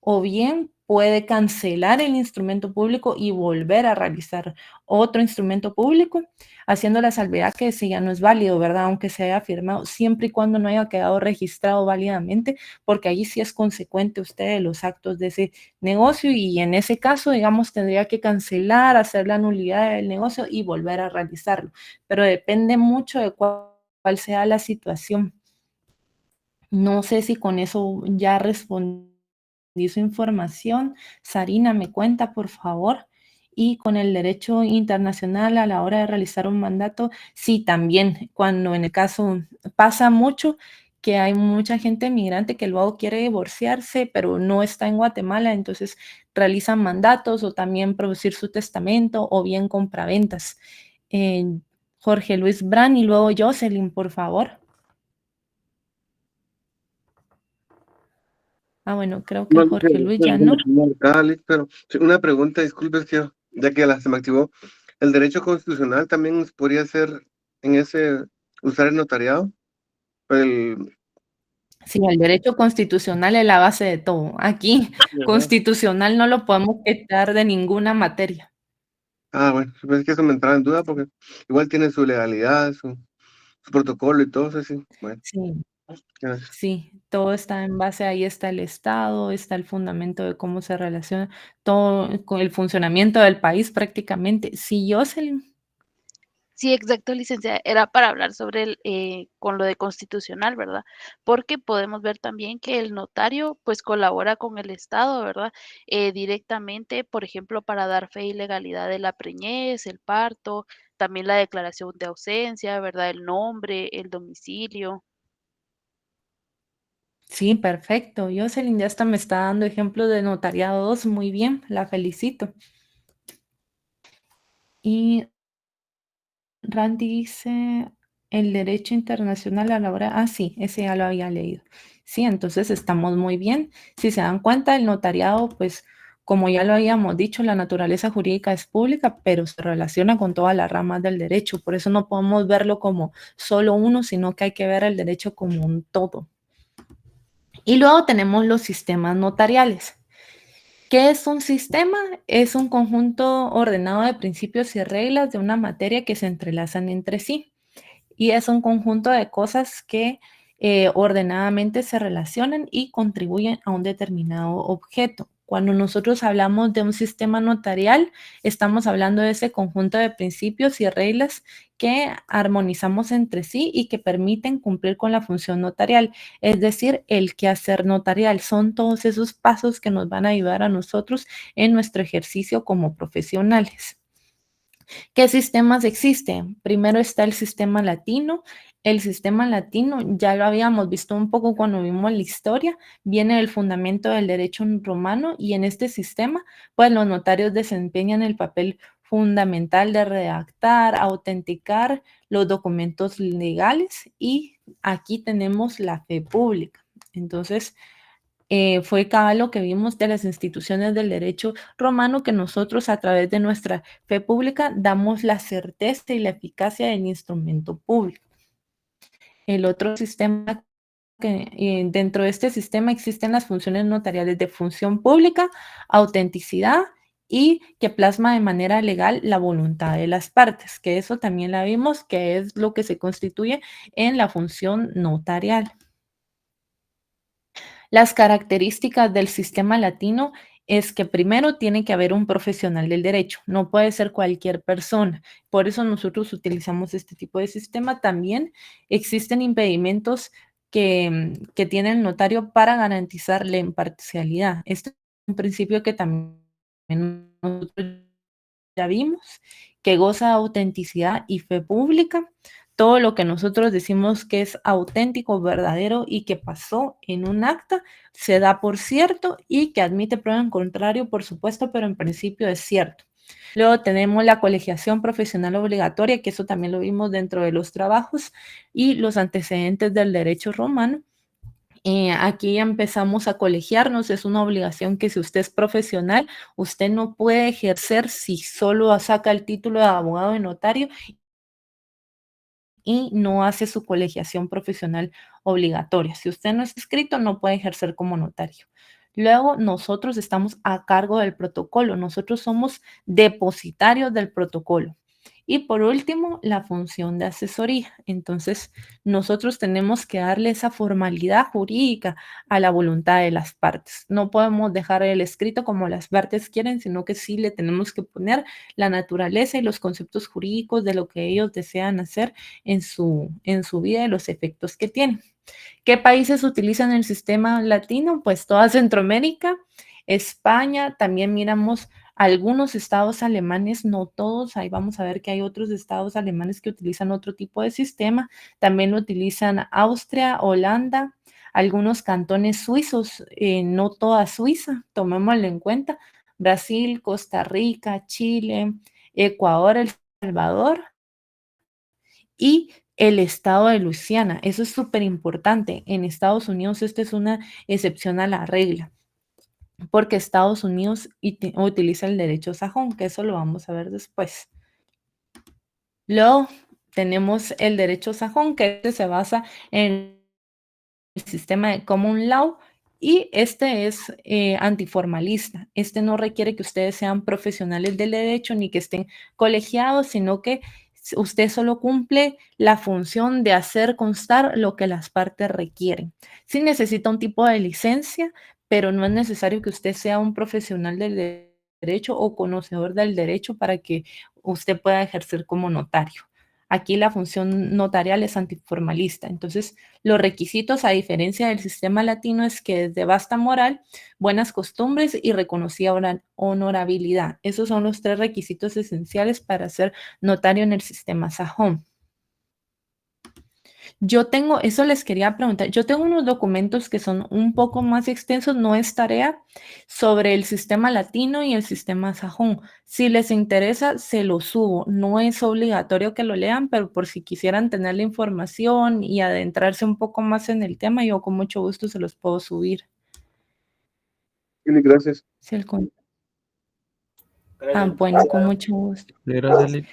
o bien puede cancelar el instrumento público y volver a realizar otro instrumento público, haciendo la salvedad que ese ya no es válido, ¿verdad? Aunque se haya firmado, siempre y cuando no haya quedado registrado válidamente, porque allí sí es consecuente usted de los actos de ese negocio y en ese caso, digamos, tendría que cancelar, hacer la nulidad del negocio y volver a realizarlo. Pero depende mucho de cuál sea la situación. No sé si con eso ya respondí su información. Sarina, me cuenta, por favor. Y con el derecho internacional a la hora de realizar un mandato, sí, también, cuando en el caso pasa mucho que hay mucha gente migrante que luego quiere divorciarse, pero no está en Guatemala, entonces realizan mandatos o también producir su testamento o bien compraventas. Jorge Luis Bran y luego Jocelyn, por favor. Bueno, creo que Bueno, Jorge Luis ya no. pero una pregunta, disculpe, es que ya que se me activó, ¿el derecho constitucional también podría ser usar el notariado? El, Sí, el derecho constitucional es la base de todo. Aquí, ¿verdad? constitucional no lo podemos quitar de ninguna materia. Bueno, es que eso me entraba en duda porque igual tiene su legalidad, su protocolo y todo eso, sí. Bueno, Sí, gracias. sí, todo está en base, ahí está el Estado, está el fundamento de cómo se relaciona todo con el funcionamiento del país prácticamente. Sí, Jocelyn. Sí, exacto, licenciada. Era para hablar sobre con lo de constitucional, ¿verdad? Porque podemos ver también que el notario, pues, colabora con el Estado, ¿verdad? Directamente, por ejemplo, para dar fe y legalidad de la preñez, el parto, también la declaración de ausencia, ¿verdad? El nombre, el domicilio. Sí, perfecto. Jocelyn ya hasta me está dando ejemplos de notariado 2. Muy bien, la felicito. Y Randy dice, el derecho internacional a la hora, sí, ese ya lo había leído. Sí, entonces estamos muy bien. Si se dan cuenta, el notariado, pues, como ya lo habíamos dicho, la naturaleza jurídica es pública, pero se relaciona con todas las ramas del derecho. Por eso no podemos verlo como solo uno, sino que hay que ver el derecho como un todo. Y luego tenemos los sistemas notariales. ¿Qué es un sistema? Es un conjunto ordenado de principios y reglas de una materia que se entrelazan entre sí. Y es un conjunto de cosas que ordenadamente se relacionan y contribuyen a un determinado objeto. Cuando nosotros hablamos de un sistema notarial, estamos hablando de ese conjunto de principios y reglas que armonizamos entre sí y que permiten cumplir con la función notarial, es decir, el quehacer notarial. Son todos esos pasos que nos van a ayudar a nosotros en nuestro ejercicio como profesionales. ¿Qué sistemas existen? Primero está el sistema latino. El sistema latino, ya lo habíamos visto un poco cuando vimos la historia, viene del fundamento del derecho romano y en este sistema, pues los notarios desempeñan el papel fundamental de redactar, autenticar los documentos legales y aquí tenemos la fe pública. Entonces, fue cada lo que vimos de las instituciones del derecho romano que nosotros a través de nuestra fe pública damos la certeza y la eficacia del instrumento público. El otro sistema que dentro de este sistema existen las funciones notariales de función pública, autenticidad y que plasma de manera legal la voluntad de las partes, que eso también la vimos, que es lo que se constituye en la función notarial. Las características del sistema latino es que primero tiene que haber un profesional del derecho, no puede ser cualquier persona. Por eso nosotros utilizamos este tipo de sistema. También existen impedimentos que tiene el notario para garantizar la imparcialidad. Este es un principio que también nosotros ya vimos, que goza de autenticidad y fe pública. Todo lo que nosotros decimos que es auténtico, verdadero y que pasó en un acta, se da por cierto y que admite prueba en contrario, por supuesto, pero en principio es cierto. Luego tenemos la colegiación profesional obligatoria, que eso también lo vimos dentro de los trabajos, y los antecedentes del derecho romano. Aquí ya empezamos a colegiarnos, es una obligación que si usted es profesional, usted no puede ejercer si solo saca el título de abogado y notario y no hace su colegiación profesional obligatoria. Si usted no es inscrito, no puede ejercer como notario. Luego, nosotros estamos a cargo del protocolo, nosotros somos depositarios del protocolo. Y por último, la función de asesoría. Entonces, nosotros tenemos que darle esa formalidad jurídica a la voluntad de las partes. No podemos dejar el escrito como las partes quieren, sino que sí le tenemos que poner la naturaleza y los conceptos jurídicos de lo que ellos desean hacer en su vida y los efectos que tienen. ¿Qué países utilizan el sistema latino? Pues toda Centroamérica, España, también miramos algunos estados alemanes, no todos, ahí vamos a ver que hay otros estados alemanes que utilizan otro tipo de sistema, también lo utilizan Austria, Holanda, algunos cantones suizos, no toda Suiza, tomémoslo en cuenta, Brasil, Costa Rica, Chile, Ecuador, El Salvador y el estado de Luisiana. Eso es súper importante. En Estados Unidos esta es una excepción a la regla, porque Estados Unidos utiliza el derecho sajón, que eso lo vamos a ver después. Luego tenemos el derecho sajón, que se basa en el sistema de common law, y este es antiformalista. Este no requiere que ustedes sean profesionales del derecho ni que estén colegiados, sino que usted solo cumple la función de hacer constar lo que las partes requieren. Sí necesita un tipo de licencia, pero no es necesario que usted sea un profesional del derecho o conocedor del derecho para que usted pueda ejercer como notario. Aquí la función notarial es antiformalista. Entonces, los requisitos, a diferencia del sistema latino, es que es de vasta moral, buenas costumbres y reconocida honorabilidad. Esos son los 3 requisitos esenciales para ser notario en el sistema sajón. Eso les quería preguntar, yo tengo unos documentos que son un poco más extensos, no es tarea, sobre el sistema latino y el sistema sajón. Si les interesa, se los subo. No es obligatorio que lo lean, pero por si quisieran tener la información y adentrarse un poco más en el tema, yo con mucho gusto se los puedo subir. Gracias. Si bueno, con mucho gusto. Gracias, Lick.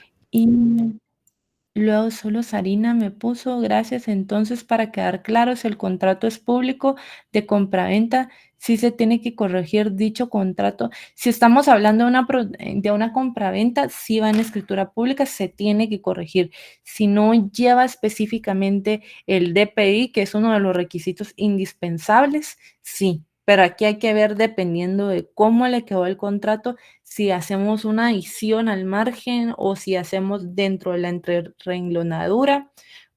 Y luego solo Sarina me puso, gracias. Entonces, para quedar claro, si el contrato es público de compraventa, sí se tiene que corregir dicho contrato. Si estamos hablando de una compraventa, sí va en escritura pública, se tiene que corregir. Si no lleva específicamente el DPI, que es uno de los requisitos indispensables, sí. Pero aquí hay que ver, dependiendo de cómo le quedó el contrato, si hacemos una adición al margen o si hacemos dentro de la entrerenglonadura,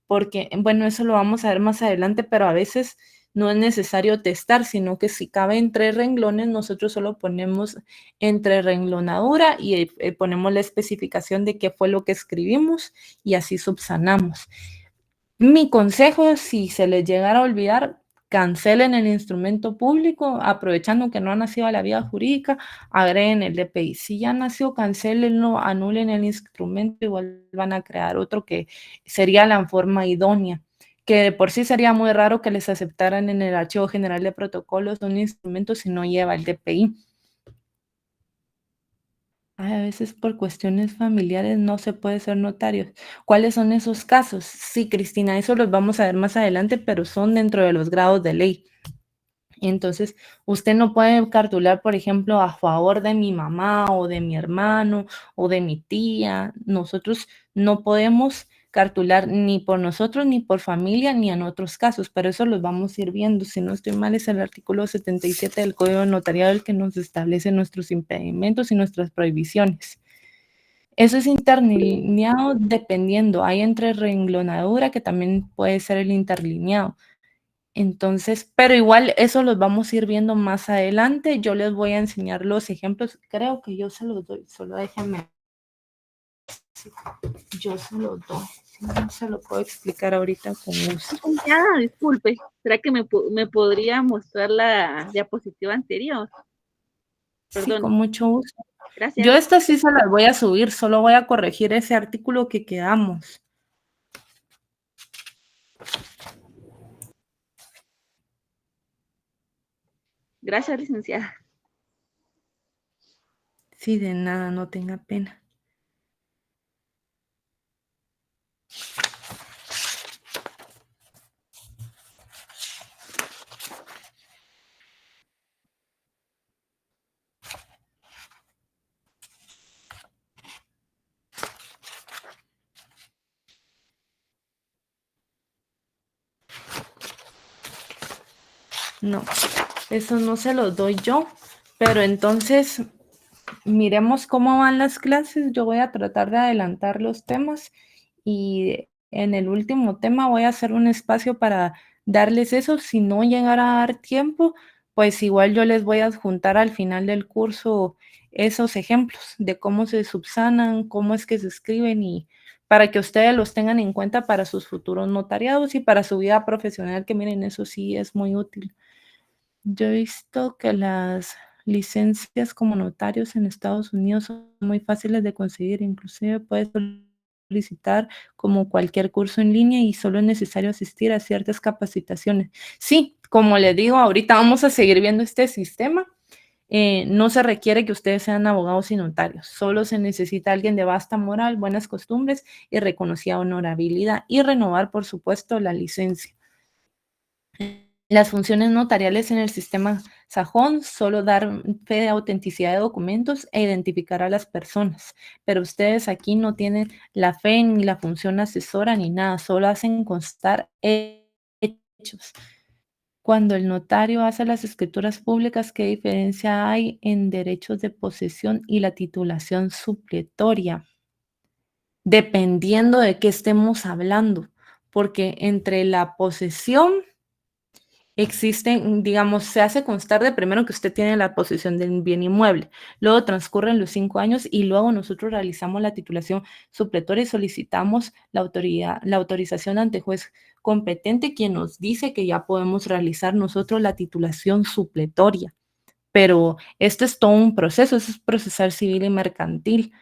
porque, bueno, eso lo vamos a ver más adelante, pero a veces no es necesario testar, sino que si cabe entre renglones, nosotros solo ponemos entrerenglonadura y ponemos la especificación de qué fue lo que escribimos y así subsanamos. Mi consejo, si se les llegara a olvidar, cancelen el instrumento público, aprovechando que no ha nacido a la vía jurídica, agreguen el DPI. Si ya nació, cancelenlo, anulen el instrumento, igual van a crear otro que sería la forma idónea, que de por sí sería muy raro que les aceptaran en el Archivo General de Protocolos un instrumento si no lleva el DPI. A veces por cuestiones familiares no se puede ser notario. ¿Cuáles son esos casos? Sí, Cristina, eso los vamos a ver más adelante, pero son dentro de los grados de ley. Entonces, usted no puede cartular, por ejemplo, a favor de mi mamá o de mi hermano o de mi tía. Nosotros no podemos cartular ni por nosotros, ni por familia, ni en otros casos, pero eso los vamos a ir viendo. Si no estoy mal, es el artículo 77 del Código Notarial el que nos establece nuestros impedimentos y nuestras prohibiciones. Eso es interlineado dependiendo. Hay entrerenglonadura que también puede ser el interlineado. Entonces, pero igual eso los vamos a ir viendo más adelante. Yo les voy a enseñar los ejemplos. Creo que yo se los doy, solo déjenme. Yo se los doy. Si no se lo puedo explicar ahorita con gusto. Ya, disculpe, ¿será que me podría mostrar la diapositiva anterior? Sí, con mucho gusto. Gracias. Yo esta sí se las voy a subir, solo voy a corregir ese artículo que quedamos. Gracias, licenciada. Sí, de nada, no tenga pena. No, eso no se los doy yo, pero entonces miremos cómo van las clases. Yo voy a tratar de adelantar los temas y en el último tema voy a hacer un espacio para darles eso. Si no llegara a dar tiempo, pues igual yo les voy a adjuntar al final del curso esos ejemplos de cómo se subsanan, cómo es que se escriben y para que ustedes los tengan en cuenta para sus futuros notariados y para su vida profesional, que miren, eso sí es muy útil. Yo he visto que las licencias como notarios en Estados Unidos son muy fáciles de conseguir, inclusive puedes solicitar como cualquier curso en línea y solo es necesario asistir a ciertas capacitaciones. Sí, como les digo, ahorita vamos a seguir viendo este sistema. No se requiere que ustedes sean abogados y notarios, solo se necesita alguien de vasta moral, buenas costumbres y reconocida honorabilidad y renovar, por supuesto, la licencia. Las funciones notariales en el sistema sajón solo dar fe de autenticidad de documentos e identificar a las personas, pero ustedes aquí no tienen la fe ni la función asesora ni nada, solo hacen constar hechos. Cuando el notario hace las escrituras públicas, ¿qué diferencia hay en derechos de posesión y la titulación supletoria? dependiendo de qué estemos hablando, porque entre la posesión existen, digamos, se hace constar de primero que usted tiene la posesión del bien inmueble, luego transcurren los 5 años y luego nosotros realizamos la titulación supletoria y solicitamos la autorización ante juez competente, quien nos dice que ya podemos realizar nosotros la titulación supletoria. Pero esto es todo un proceso, eso es procesal civil y mercantil.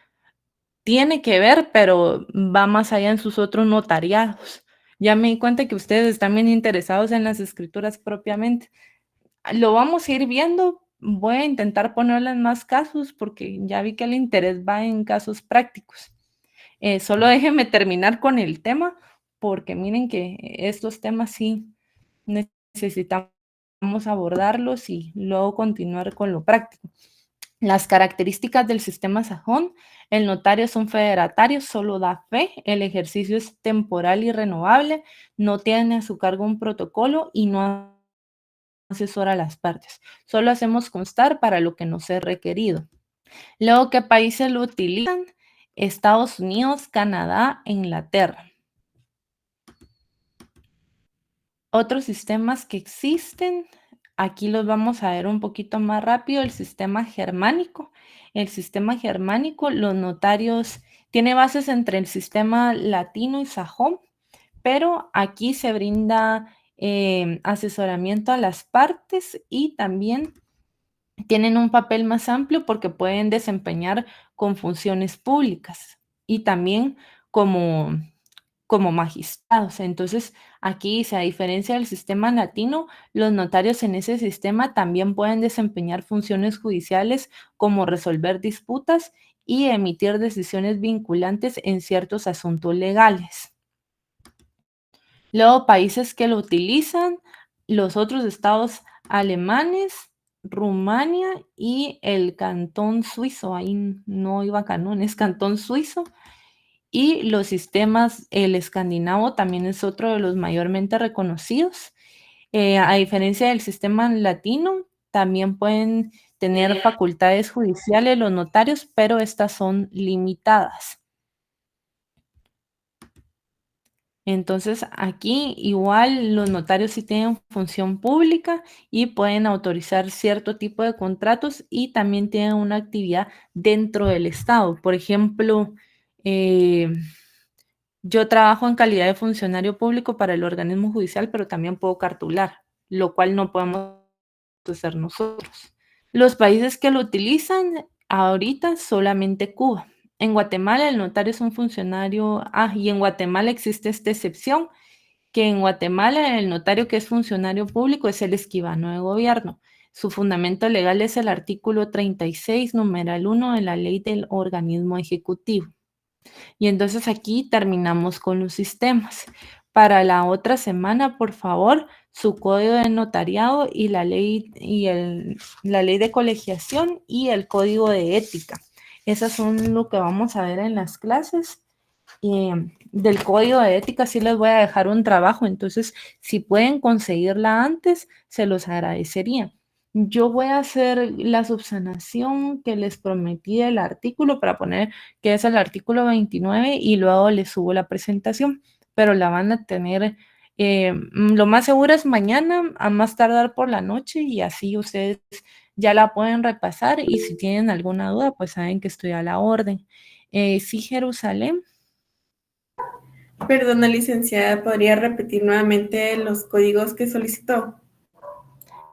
Tiene que ver, pero va más allá en sus otros notariados. Ya me di cuenta que ustedes están bien interesados en las escrituras propiamente. Lo vamos a ir viendo. Voy a intentar ponerle en más casos porque ya vi que el interés va en casos prácticos. Solo déjenme terminar con el tema porque miren que estos temas sí necesitamos abordarlos y luego continuar con lo práctico. Las características del sistema sajón: el notario es un federatario, solo da fe, el ejercicio es temporal y renovable, no tiene a su cargo un protocolo y no asesora a las partes. Solo hacemos constar para lo que nos es requerido. Luego, ¿qué países lo utilizan? Estados Unidos, Canadá e Inglaterra. Otros sistemas que existen, aquí los vamos a ver un poquito más rápido. El sistema germánico. El sistema germánico, los notarios, tiene bases entre el sistema latino y sajón, pero aquí se brinda asesoramiento a las partes y también tienen un papel más amplio porque pueden desempeñar con funciones públicas y también como magistrados. Entonces, aquí dice, a diferencia del sistema latino, los notarios en ese sistema también pueden desempeñar funciones judiciales como resolver disputas y emitir decisiones vinculantes en ciertos asuntos legales. Luego, países que lo utilizan, los otros estados alemanes, Rumania y el cantón suizo. Ahí no iba cantón, es cantón suizo. Y los sistemas, el escandinavo también es otro de los mayormente reconocidos. A diferencia del sistema latino, también pueden tener facultades judiciales los notarios, pero estas son limitadas. Entonces, aquí igual los notarios sí tienen función pública y pueden autorizar cierto tipo de contratos y también tienen una actividad dentro del Estado. Por ejemplo, yo trabajo en calidad de funcionario público para el organismo judicial, pero también puedo cartular, lo cual no podemos hacer nosotros. Los países que lo utilizan ahorita, solamente Cuba. En Guatemala el notario es un funcionario, y en Guatemala existe esta excepción, que en Guatemala el notario que es funcionario público es el escribano de gobierno. Su fundamento legal es el artículo 36, numeral 1 de la ley del organismo ejecutivo. Y entonces aquí terminamos con los sistemas. Para la otra semana, por favor, su código de notariado y la ley de colegiación y el código de ética. Esas son lo que vamos a ver en las clases. Del código de ética sí les voy a dejar un trabajo, entonces si pueden conseguirla antes, se los agradecería. Yo voy a hacer la subsanación que les prometí del artículo para poner que es el artículo 29 y luego les subo la presentación, pero la van a tener, lo más seguro es mañana, a más tardar por la noche, y así ustedes ya la pueden repasar y si tienen alguna duda, pues saben que estoy a la orden. Sí, Jerusalén. Perdona, licenciada, ¿podría repetir nuevamente los códigos que solicitó?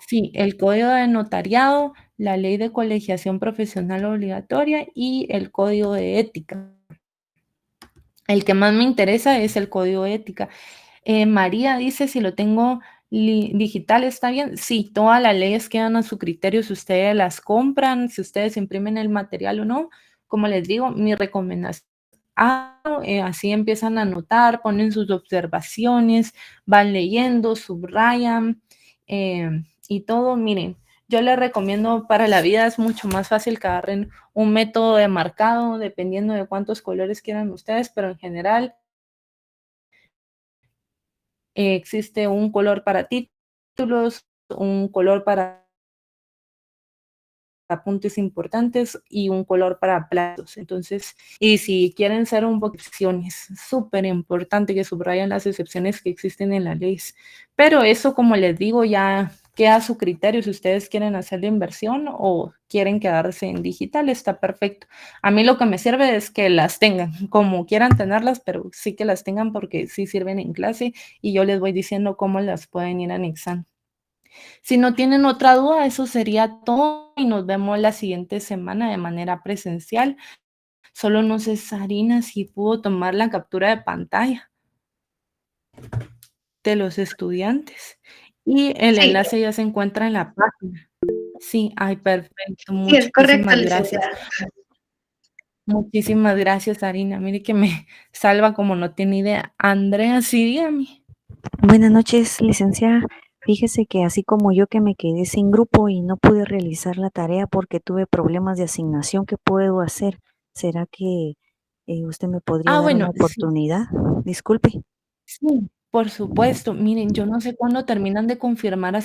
Sí, el código de notariado, la ley de colegiación profesional obligatoria y el código de ética. El que más me interesa es el código de ética. María dice si lo tengo digital, ¿está bien? Sí, todas las leyes quedan a su criterio si ustedes las compran, si ustedes imprimen el material o no. Como les digo, mi recomendación, así empiezan a anotar, ponen sus observaciones, van leyendo, subrayan y todo. Miren, yo les recomiendo, para la vida es mucho más fácil que agarren un método de marcado, dependiendo de cuántos colores quieran ustedes, pero en general existe un color para títulos, un color para apuntes importantes y un color para platos. Entonces, y si quieren ser un poco excepciones, súper importante que subrayen las excepciones que existen en la ley. Pero eso, como les digo, ya queda a su criterio. Si ustedes quieren hacer la inversión o quieren quedarse en digital, está perfecto. A mí lo que me sirve es que las tengan, como quieran tenerlas, pero sí que las tengan porque sí sirven en clase y yo les voy diciendo cómo las pueden ir anexando. Si no tienen otra duda, eso sería todo y nos vemos la siguiente semana de manera presencial. Solo no sé, Sarina, si pudo tomar la captura de pantalla de los estudiantes. Y el Sí, enlace ya se encuentra en la página. Sí, ay, perfecto. sí, es correcto, Muchísimas gracias. licenciada. Muchísimas gracias, Sarina. Mire que me salva como no tiene idea. Andrea, sí, dígame. Buenas noches, licenciada. Fíjese que así como yo que me quedé sin grupo y no pude realizar la tarea porque tuve problemas de asignación, ¿qué puedo hacer? ¿Será que usted me podría Ah, dar una bueno, sí, oportunidad? Disculpe. sí, por supuesto. Miren, yo no sé cuándo terminan de confirmar así.